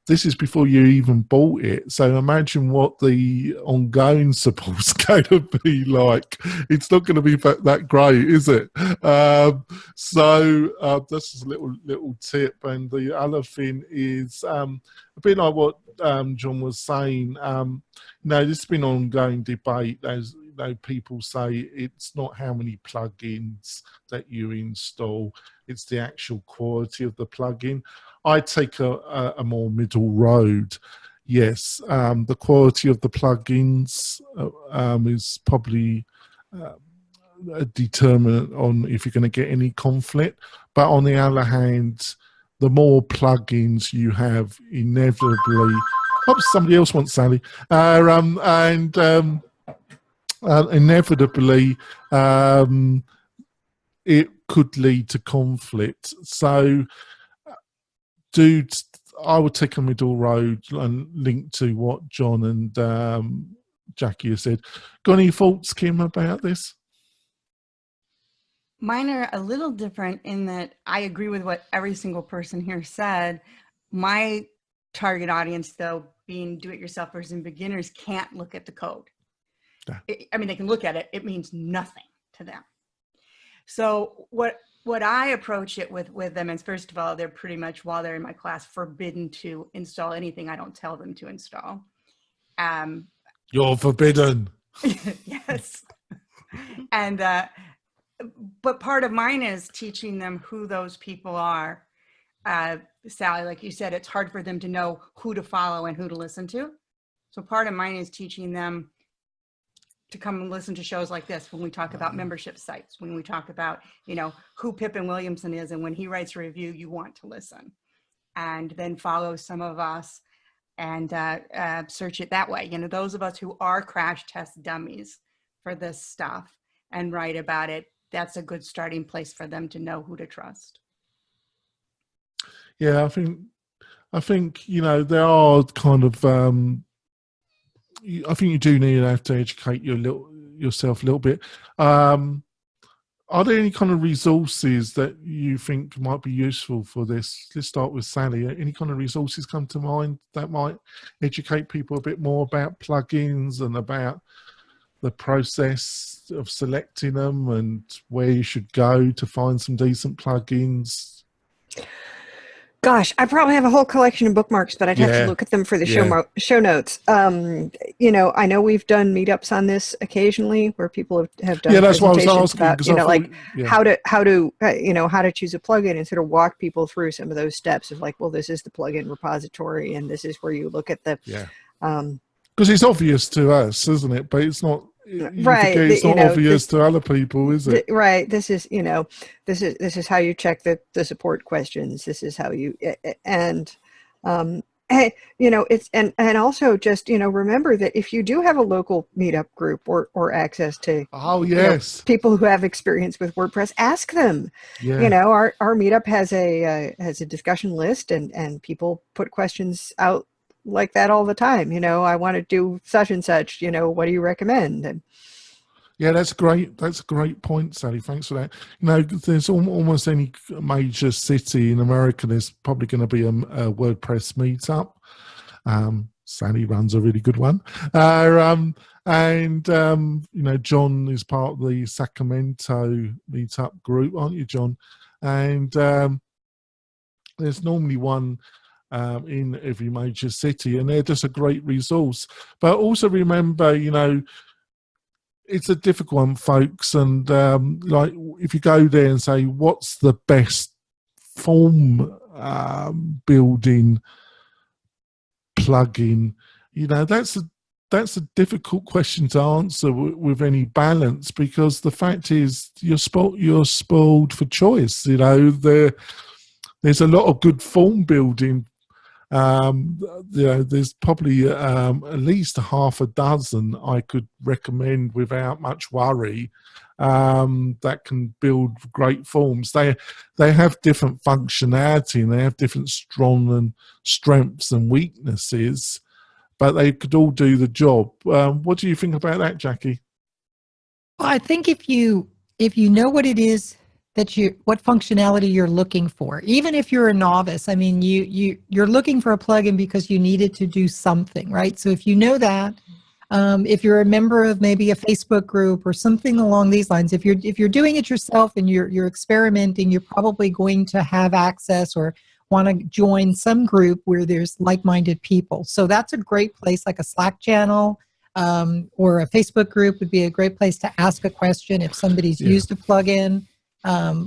this is before you even bought it. So imagine what the ongoing support's going to be like. It's not going to be that great, is it? So that's just a little tip. And the other thing is a bit like what John was saying. This has been an ongoing debate. People say it's not how many plugins that you install, it's the actual quality of the plugin. I take a more middle road. Yes, the quality of the plugins is probably a determinant on if you're going to get any conflict. But on the other hand, the more plugins you have, inevitably, somebody else wants Sally, inevitably it could lead to conflict. So I would take a middle road and link to what John and Jackie have said. Got any thoughts, Kim, about this? Mine are a little different in that I agree with what every single person here said. My target audience, though, being do-it-yourselfers and beginners, can't look at the code. Yeah. They can look at it. It means nothing to them. So what I approach it with them is, first of all, they're pretty much, while they're in my class, forbidden to install anything I don't tell them to install. You're forbidden. Yes. And but part of mine is teaching them who those people are. Sally, like you said, it's hard for them to know who to follow and who to listen to. So part of mine is teaching them to come and listen to shows like this, when we talk about membership sites, when we talk about, you know, who Pippin Williamson is, and when he writes a review, you want to listen and then follow some of us and search it that way. You know, those of us who are crash test dummies for this stuff and write about it, that's a good starting place for them to know who to trust. Yeah, I think, you know, there are kind of, I think you do need to have to educate yourself a little bit. Are there any kind of resources that you think might be useful for this? Let's start with Sally. Any kind of resources come to mind that might educate people a bit more about plugins and about the process of selecting them and where you should go to find some decent plugins? Gosh, I probably have a whole collection of bookmarks, but I'd have to look at them for the show notes. You know, I know we've done meetups on this occasionally where people have done that's what I was presentations asking, about, you know, like how to choose a plugin and sort of walk people through some of those steps of like, well, this is the plugin repository and this is where you look at the because it's obvious to us, isn't it? But it's not. Right, it's not obvious to other people, is it? Right. This is, you know, this is how you check the support questions. This is how you and you know, it's and also just, you know, remember that if you do have a local meetup group or access to you know, people who have experience with WordPress, ask them. You know, our meetup has a discussion list and people put questions out like that all the time. You know, I want to do such and such, you know, what do you recommend? And yeah, that's great. That's a great point, Sally. Thanks for that. You know, there's almost any major city in America, there's probably going to be a WordPress meetup. Sally runs a really good one. You know, John is part of the Sacramento meetup group, aren't you, John? And there's normally one in every major city, and they're just a great resource. But also remember, you know, it's a difficult one, folks, and like if you go there and say what's the best form building plugin, you know, that's a difficult question to answer with any balance, because the fact is you're spoiled for choice. You know, there's a lot of good form building. You know, there's probably at least half a dozen I could recommend without much worry that can build great forms. They have different functionality and they have different strengths and weaknesses, but they could all do the job. What do you think about that, Jackie? Well, I think if you know what it is what functionality you're looking for, even if you're a novice, I mean, you're looking for a plugin because you need it to do something, right? So if you know that, if you're a member of maybe a Facebook group or something along these lines, if you're doing it yourself and you're experimenting, you're probably going to have access or want to join some group where there's like-minded people. So that's a great place, like a Slack channel or a Facebook group would be a great place to ask a question if somebody's used a plugin.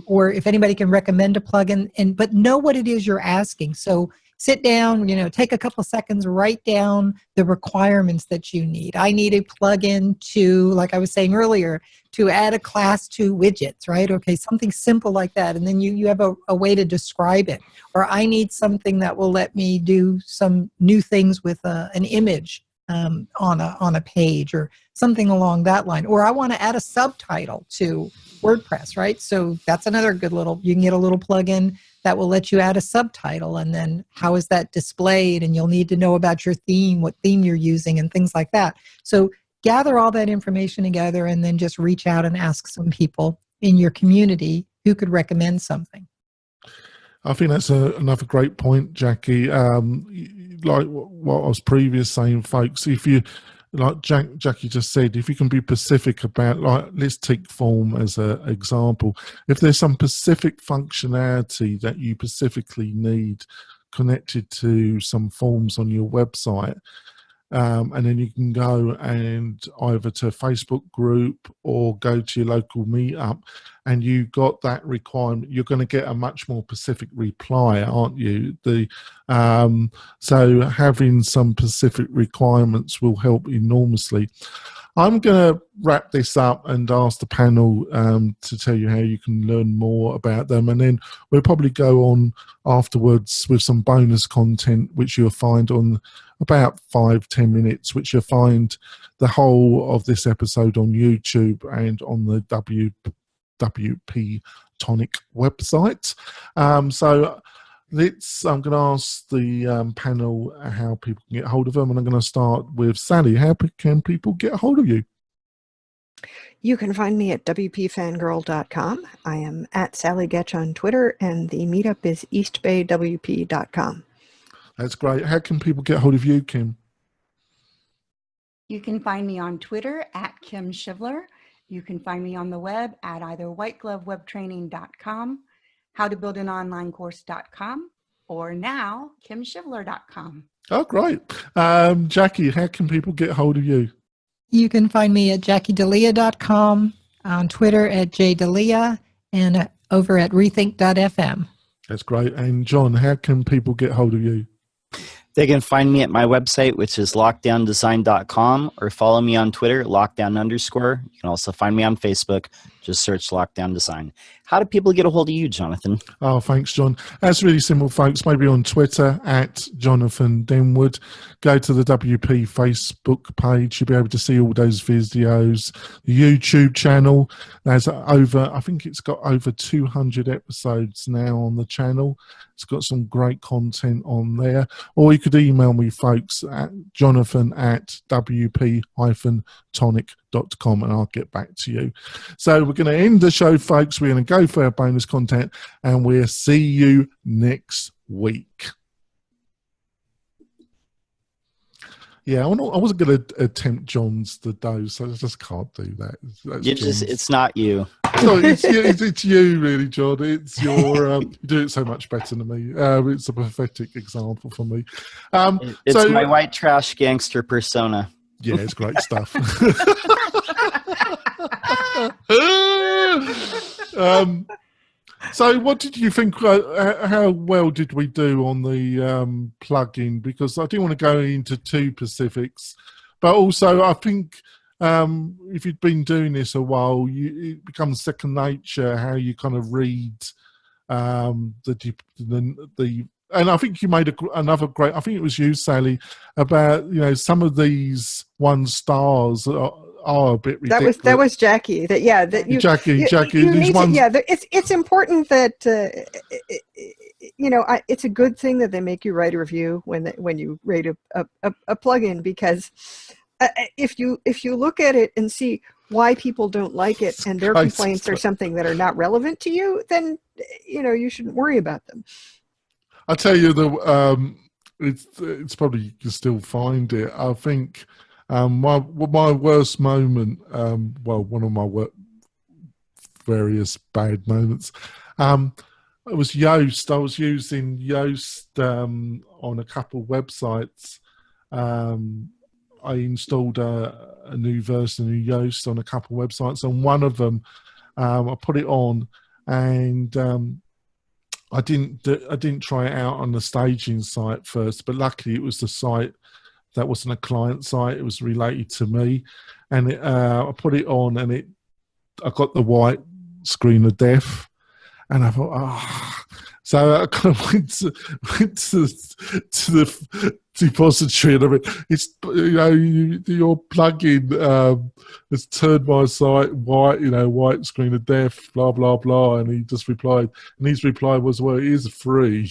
Or if anybody can recommend a plugin, but know what it is you're asking. So sit down, you know, take a couple seconds, write down the requirements that you need. I need a plugin to, like I was saying earlier, to add a class to widgets, right? Okay, something simple like that. And then you have a way to describe it. Or I need something that will let me do some new things with an image on a page or something along that line. Or I want to add a subtitle to WordPress, right? So that's another good you can get a little plugin that will let you add a subtitle, and then how is that displayed? And you'll need to know about your theme, what theme you're using, and things like that. So gather all that information together and then just reach out and ask some people in your community who could recommend something. I think that's another great point, Jackie. Like what I was previously saying, folks, if you, like Jackie just said, if you can be specific about, like, let's take form as an example. If there's some specific functionality that you specifically need connected to some forms on your website, and then you can go and either to a Facebook group or go to your local meetup, and you got that requirement, you're going to get a much more specific reply, aren't you? So having some specific requirements will help enormously. I'm going to wrap this up and ask the panel to tell you how you can learn more about them. And then we'll probably go on afterwards with some bonus content, which you'll find on about 5-10 minutes, which you'll find the whole of this episode on YouTube and on the WP-Tonic website. So I'm going to ask the panel how people can get hold of them, and I'm going to start with Sally. How can people get hold of you? You can find me at WPFangirl.com. I am at Sally Getch on Twitter, and the meetup is eastbaywp.com. That's great. How can people get hold of you, Kim? You can find me on Twitter at Kim Shivler. You can find me on the web at either whiteglovewebtraining.com, howtobuildanonlinecourse.com, or now kimshivler.com. Oh, great. Jackie, how can people get hold of you? You can find me at jackiedalia.com, on Twitter at jdalia, and over at rethink.fm. That's great. And John, how can people get hold of you? They can find me at my website, which is lockdowndesign.com, or follow me on Twitter, lockdown_. You can also find me on Facebook. Just search Lockdown Design. How do people get a hold of you, Jonathan? Oh, thanks, John. That's really simple, folks. Maybe on Twitter at Jonathan Denwood. Go to the WP Facebook page. You'll be able to see all those videos. The YouTube channel, there's I think it's got over 200 episodes now on the channel. It's got some great content on there. Or you could email me, folks, at jonathan@wp-tonic.com, and I'll get back to you. So we're going to end the show, folks. We're going to go for our bonus content, and we'll see you next week. Yeah, I wasn't going to attempt John's the dose, so I just can't do that. It's not you. No, it's you, really, John. It's your you do it so much better than me. It's a pathetic example for me. It's my white trash gangster persona. Yeah, it's great stuff. So what did you think, how well did we do on the plugin? Because I didn't want to go into too specifics, but also I think if you've been doing this a while, it becomes second nature how you kind of read the and I think you made another great, I think it was you, Sally, about, some of these 1 stars are a bit ridiculous. That was Jackie. Jackie. It's important that it's a good thing that they make you write a review when you rate a plugin, because if you look at it and see why people don't like it and their complaints are something that are not relevant to you, then you shouldn't worry about them. I tell you, it's probably, you can still find it. I think my worst moment, one of my various bad moments, it was Yoast. I was using Yoast on a couple of websites. I installed a new version of Yoast on a couple of websites, and one of them I put it on, and I didn't try it out on the staging site first, but luckily it was the site that wasn't a client site. It was related to me, and I put it on, and I got the white screen of death, and I thought, So I kind of went to the depository, and I mean, it's your plugin has turned my site white, white screen of death, blah blah blah, and he just replied, and his reply was, "Well, it is free."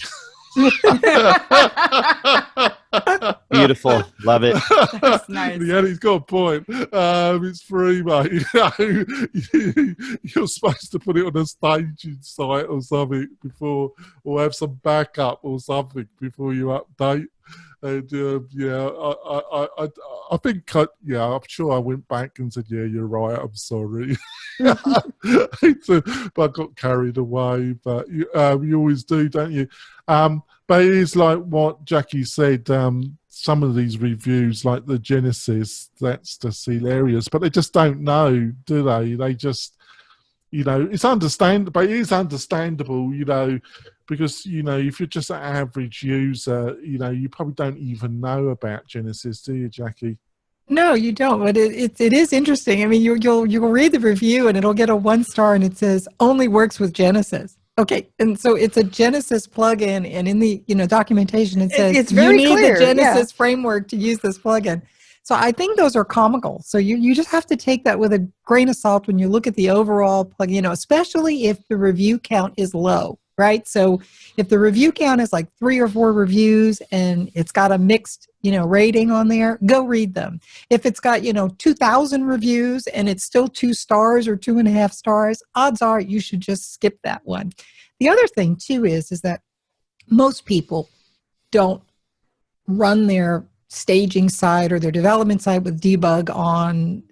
Beautiful, love it. That's nice. Yeah, he's got a point. It's free, mate. You're supposed to put it on a staging site or something before, or have some backup or something before you update. And I think, I'm sure I went back and said, "Yeah, you're right. I'm sorry," but I got carried away. But you always do, don't you? But it is like what Jackie said. Some of these reviews, like the Genesis, that's just hilarious. But they just don't know, do they? They just, it's understandable. But it is understandable, because if you're just an average user, you probably don't even know about Genesis, do you, Jackie? No, you don't. But it is interesting. I mean, you'll read the review and it'll get a 1 star and it says only works with Genesis. Okay, and so it's a Genesis plugin, and in the documentation it says It's you very need the clear. Yeah. Genesis framework to use this plugin. So I think those are comical. So you just have to take that with a grain of salt when you look at the overall plugin, especially if the review count is low, right? So if the review count is like 3 or 4 reviews and it's got a mixed, rating on there, go read them. If it's got, 2,000 reviews and it's still 2 stars or 2.5 stars, odds are you should just skip that one. The other thing too is that most people don't run their staging side or their development side with debug on,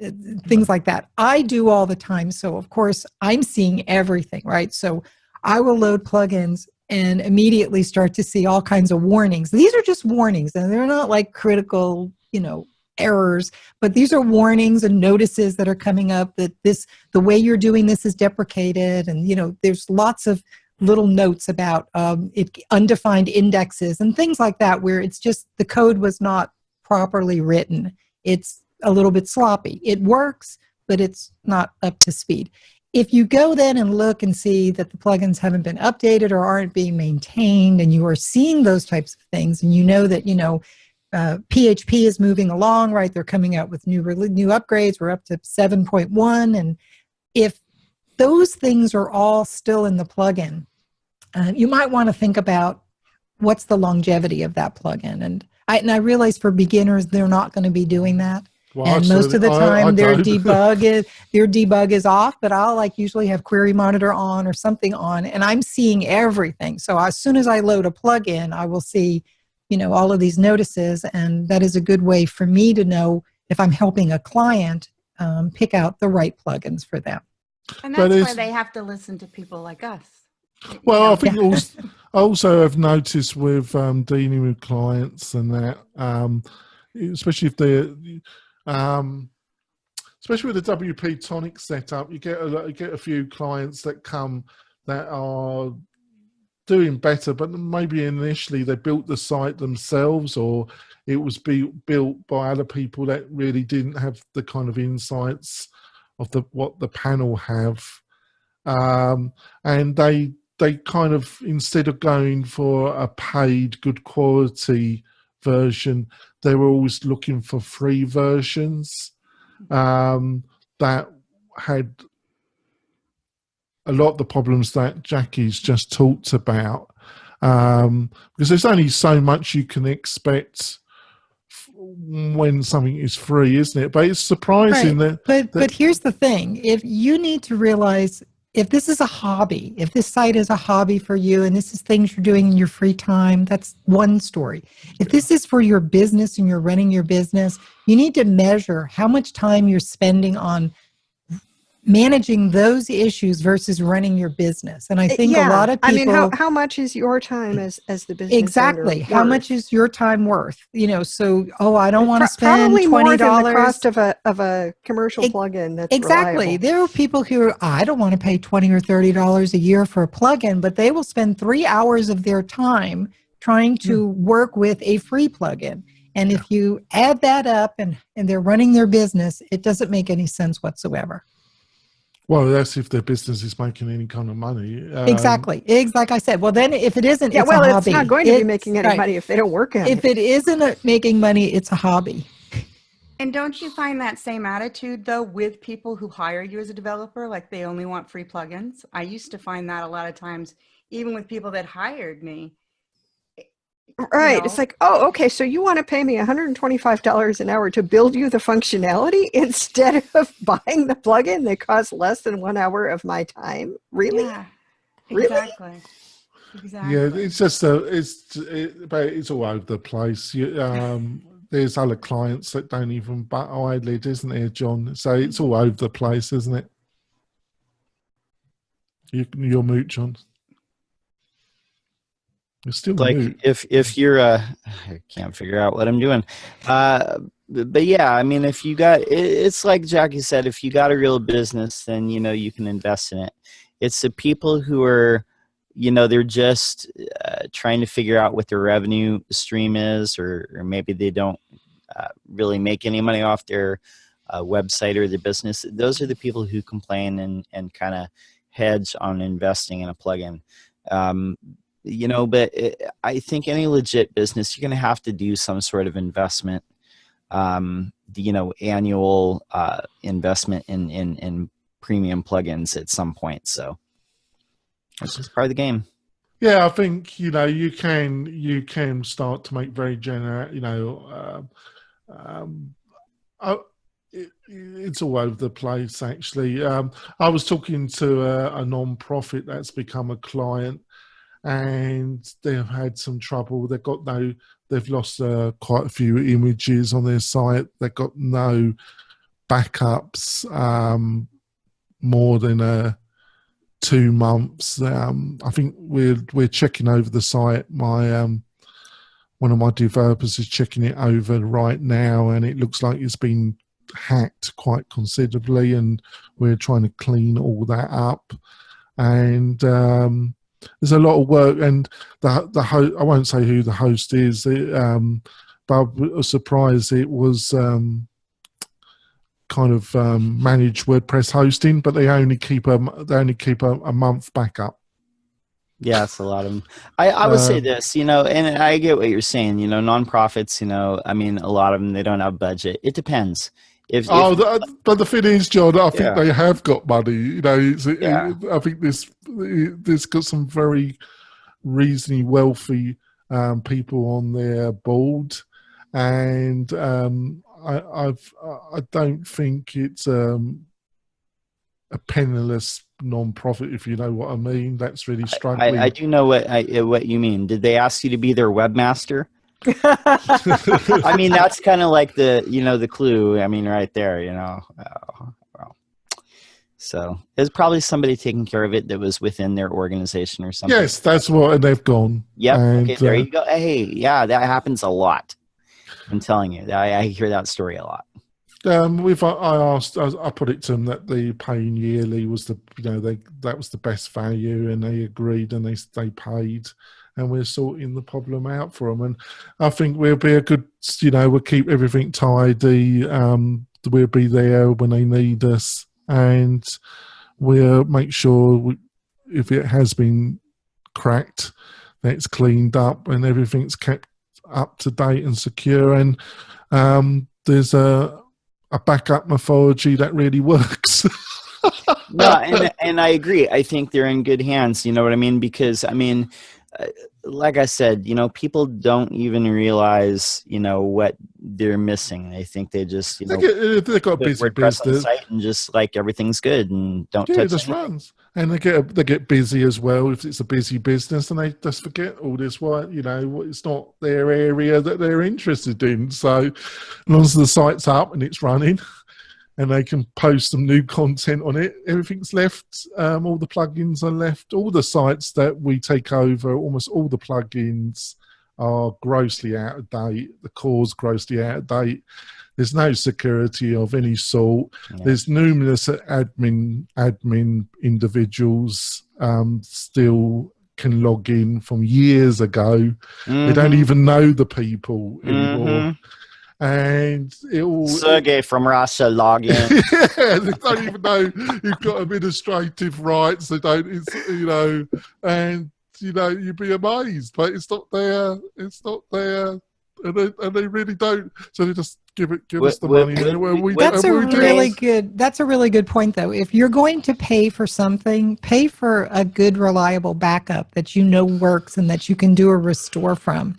things like that. I do all the time. So of course I'm seeing everything, right? So I will load plugins and immediately start to see all kinds of warnings. These are just warnings, and they're not like critical, errors, but these are warnings and notices that are coming up that the way you're doing this is deprecated. And, there's lots of little notes about undefined indexes and things like that, where it's just the code was not properly written. It's a little bit sloppy. It works, but it's not up to speed. If you go then and look and see that the plugins haven't been updated or aren't being maintained, and you are seeing those types of things, and you know that, PHP is moving along, right? They're coming out with new upgrades. We're up to 7.1. And if those things are all still in the plugin, you might want to think about what's the longevity of that plugin. And I realize for beginners, they're not going to be doing that. Well, and most of the time their don't. debug is off, but I'll usually have Query Monitor on or something on, and I'm seeing everything. So as soon as I load a plugin, I will see, all of these notices, and that is a good way for me to know if I'm helping a client pick out the right plugins for them. And that's why they have to listen to people like us. Well, I think I also have noticed with dealing with clients and that, especially if they're especially with the WP-Tonic setup, you get a few clients that come that are doing better, but maybe initially they built the site themselves, or it was built by other people that really didn't have the kind of insights of what the panel have, and they kind of, instead of going for a paid good quality version, they were always looking for free versions that had a lot of the problems that Jackie's just talked about, because there's only so much you can expect when something is free, isn't it? But it's surprising that but here's the thing: if you need to realize, if this is a hobby, if this site is a hobby for you and this is things you're doing in your free time, that's one story. If this is for your business and you're running your business, you need to measure how much time you're spending on managing those issues versus running your business. And I think a lot of people... I mean, how much is your time as the business exactly owner how worth? much is your time worth? So I don't want to spend probably $20 more than the cost of a commercial plugin that's exactly reliable. There are people who I don't want to pay $20 or $30 a year for a plugin, but they will spend 3 hours of their time trying to work with a free plugin. And if you add that up and they're running their business, it doesn't make any sense whatsoever. Well, that's if their business is making any kind of money. Exactly. Like I said, well, then if it isn't, yeah, it's well, a it's hobby. not going to be making any money if they don't work on it. If it isn't making money, it's a hobby. And don't you find that same attitude, though, with people who hire you as a developer? Like they only want free plugins? I used to find that a lot of times, even with people that hired me. Right. It's like, oh, okay, so you want to pay me $125 an hour to build you the functionality instead of buying the plugin that costs less than 1 hour of my time? Really? Yeah, really? Exactly. Yeah, it's just it's all over the place. There's other clients that don't even bat eyelid, isn't there, John? So it's all over the place, isn't it? You're mute, John. You're still like mute. if you're I can't figure out what I'm doing, but yeah, I mean, if you got, it's like Jackie said, if you got a real business, then you can invest in it. It's the people who are, they're just trying to figure out what their revenue stream is, or maybe they don't really make any money off their website or their business. Those are the people who complain and kind of hedge on investing in a plugin. But I think any legit business, you're going to have to do some sort of investment, annual investment in premium plugins at some point. So that's just part of the game. Yeah, I think you can start to make very it's all over the place actually. I was talking to a non-profit that's become a client, and they've had some trouble. They've lost quite a few images on their site. They've got no backups more than 2 months. I think we're checking over the site. One of my developers is checking it over right now, and it looks like it's been hacked quite considerably, and we're trying to clean all that up. And there's a lot of work, and the host, I won't say who the host is, but I was surprised it was kind of managed WordPress hosting, but they only keep a month backup. Yeah, it's a lot of them. I would say this, and I get what you're saying. Nonprofits, a lot of them, they don't have budget. It depends. But the thing is, John, I think they have got money. I think this got some very reasonably wealthy people on their board, and I don't think it's a penniless non-profit, if you know what I mean. That's really struggling. I do know what you mean. Did they ask you to be their webmaster? That's kind of like the clue. Right there. So there's probably somebody taking care of it that was within their organization or something. Yes, that's what they've gone. Yep. Okay, there you go. Hey, yeah, that happens a lot. I'm telling you, I hear that story a lot. I put it to them that the paying yearly was that was the best value, and they agreed, and they paid, and we're sorting the problem out for them. And I think we'll be a good, we'll keep everything tidy. We'll be there when they need us, and we'll make sure if it has been cracked, that it's cleaned up and everything's kept up to date and secure. And there's a backup mythology that really works. No, and I agree. I think they're in good hands. You know what I mean? Because like I said, people don't even realize, what they're missing. They think they just, they've got a busy WordPress on the business site and just like everything's good and don't touch it just anything. runs. And they get busy as well. If it's a busy business, and they just forget all this. It's not their area that they're interested in. So as long as the site's up and it's running, and they can post some new content on it, everything's left. All the plugins are left. All the sites that we take over, almost all the plugins are grossly out of date. The core's grossly out of date. There's no security of any sort. Yeah. There's numerous admin individuals still can log in from years ago. Mm-hmm. They don't even know the people anymore. And it all Sergey from Russia log in. Yeah, they don't even know you've got administrative rights. They don't, and you'd be amazed, but it's not there. It's not there, and they really don't. So they just give us the money. That's a really good point, though. If you're going to pay for something, pay for a good, reliable backup that works and that you can do a restore from.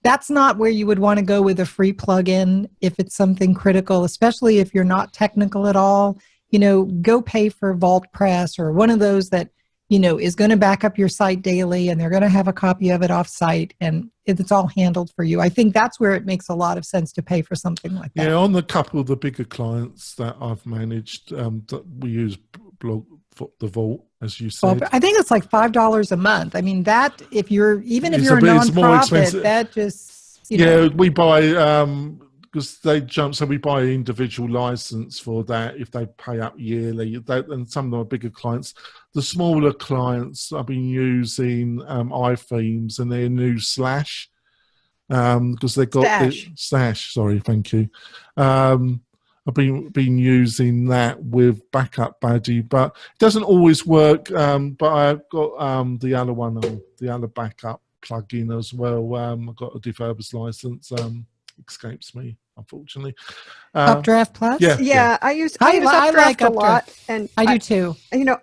That's not where you would want to go with a free plugin if it's something critical, especially if you're not technical at all. Go pay for WordPress or one of those that, is going to back up your site daily, and they're going to have a copy of it off site, and it's all handled for you. I think that's where it makes a lot of sense to pay for something like that. Yeah, on the couple of the bigger clients that I've managed, that we use the Vault, as you said. Well, I think it's like $5 a month. That if you're a nonprofit, that just we buy because they jump. So we buy an individual license for that if they pay up yearly. And some of them are bigger clients. The smaller clients, I've been using iThemes and their new Slash. because they got Stash. the Stash. Sorry, thank you. I've been using that with Backup Buddy, but it doesn't always work. But I've got the other one, the other backup plugin as well. I've got a developer's license. Escapes me, unfortunately. Updraft Plus? Yeah. Yeah, I use I Updraft like a lot, Updraft. and I do too.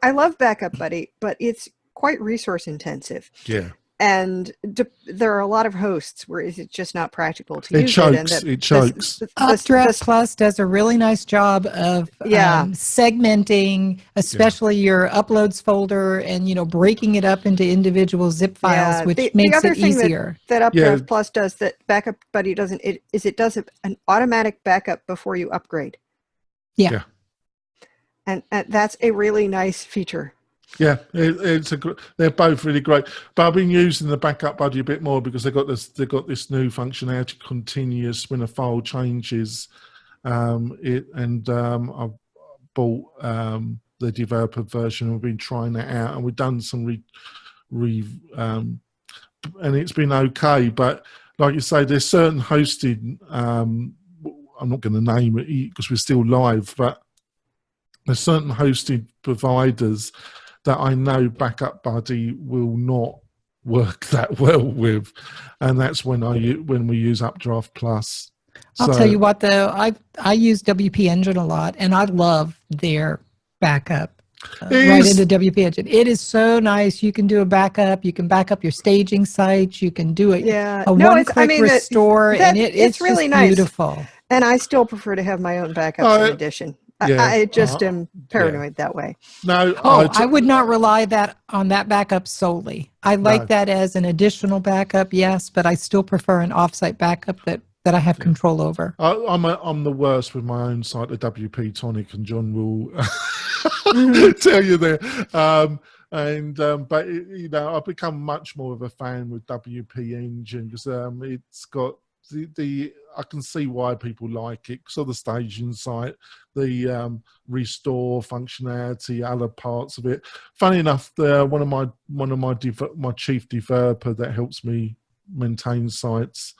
I love Backup Buddy, but it's quite resource intensive. Yeah. And there are a lot of hosts where it's just not practical to It use chokes. it. It chokes. Updraft Plus does a really nice job of segmenting, especially your uploads folder, and breaking it up into individual zip files, which makes it easier. That Updraft Plus does that Backup Buddy doesn't. It does an automatic backup before you upgrade. Yeah. And that's a really nice feature. Yeah, they're both really great. But I've been using the Backup Buddy a bit more because they've got this new functionality, continuous when a file changes. I've bought the developer version. We've been trying that out, and we've done some and it's been okay. But like you say, there's certain hosting. I'm not going to name it because we're still live, but there's certain hosting providers that I know Backup Buddy will not work that well with, and that's when we use Updraft Plus. I'll tell you what, though, I use WP Engine a lot, and I love their backup right into WP Engine. It is so nice. You can do a backup. You can back up your staging sites. You can do a one-click restore, and it's really just nice. Beautiful. And I still prefer to have my own backups in addition. Yeah. I just am paranoid that way. No, I would not rely on that backup solely. I like that as an additional backup, yes, but I still prefer an offsite backup that I have control over. I'm the worst with my own site, the WP-Tonic, and John will tell you there. But I've become much more of a fan with WP Engine because it's got I can see why people like it. So the staging site, the restore functionality, other parts of it. Funny enough, one of my chief developer that helps me maintain sites,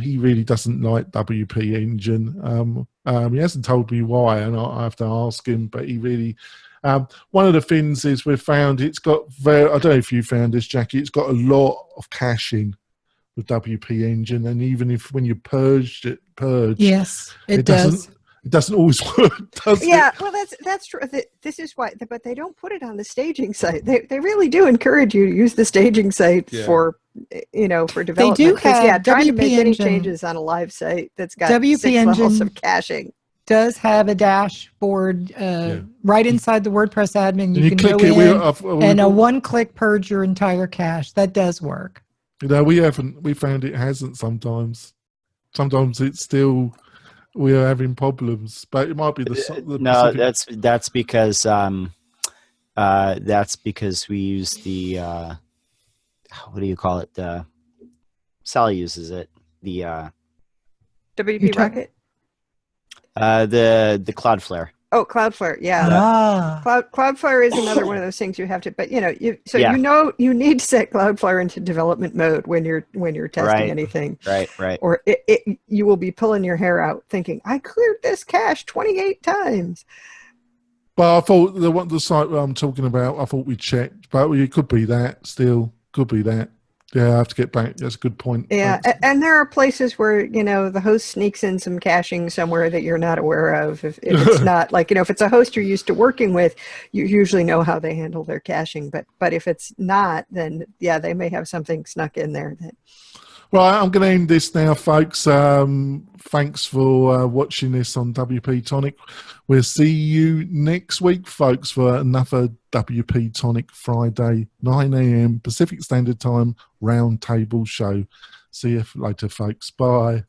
he really doesn't like WP Engine. He hasn't told me why, and I have to ask him. But he really. One of the things is we've found it's got I don't know if you found this, Jackie. It's got a lot of caching with WP Engine, and even if when you purge, yes, it does. It doesn't always work, does it? Yeah, well, that's true. This is why, but they don't put it on the staging site. They really do encourage you to use the staging site for development. They do have trying to WP make Engine, any changes on a live site that's got WP 6 levels of caching. Does have a dashboard right inside the WordPress admin. You can click go in and a one-click purge your entire cache. That does work. We found it hasn't sometimes. Sometimes it's still, we are having problems, but it might be no, that's because we use the what do you call it? Sally uses it. The WP Rocket. The Cloudflare. Oh, Cloudflare, yeah. Cloudflare is another one of those things you have to. But you need to set Cloudflare into development mode when you're testing anything. Right. Or you will be pulling your hair out thinking, I cleared this cache 28 times. But I thought the site I'm talking about, I thought we checked, but it could be that still. Could be that. Yeah, I have to get back. That's a good point. Yeah, and there are places where, the host sneaks in some caching somewhere that you're not aware of. If it's not if it's a host you're used to working with, you usually know how they handle their caching. But if it's not, then they may have something snuck in there. Right, I'm going to end this now, folks. Thanks for watching this on WP-Tonic. We'll see you next week, folks, for another WP-Tonic Friday, 9 a.m. Pacific Standard Time roundtable show. See you later, folks. Bye.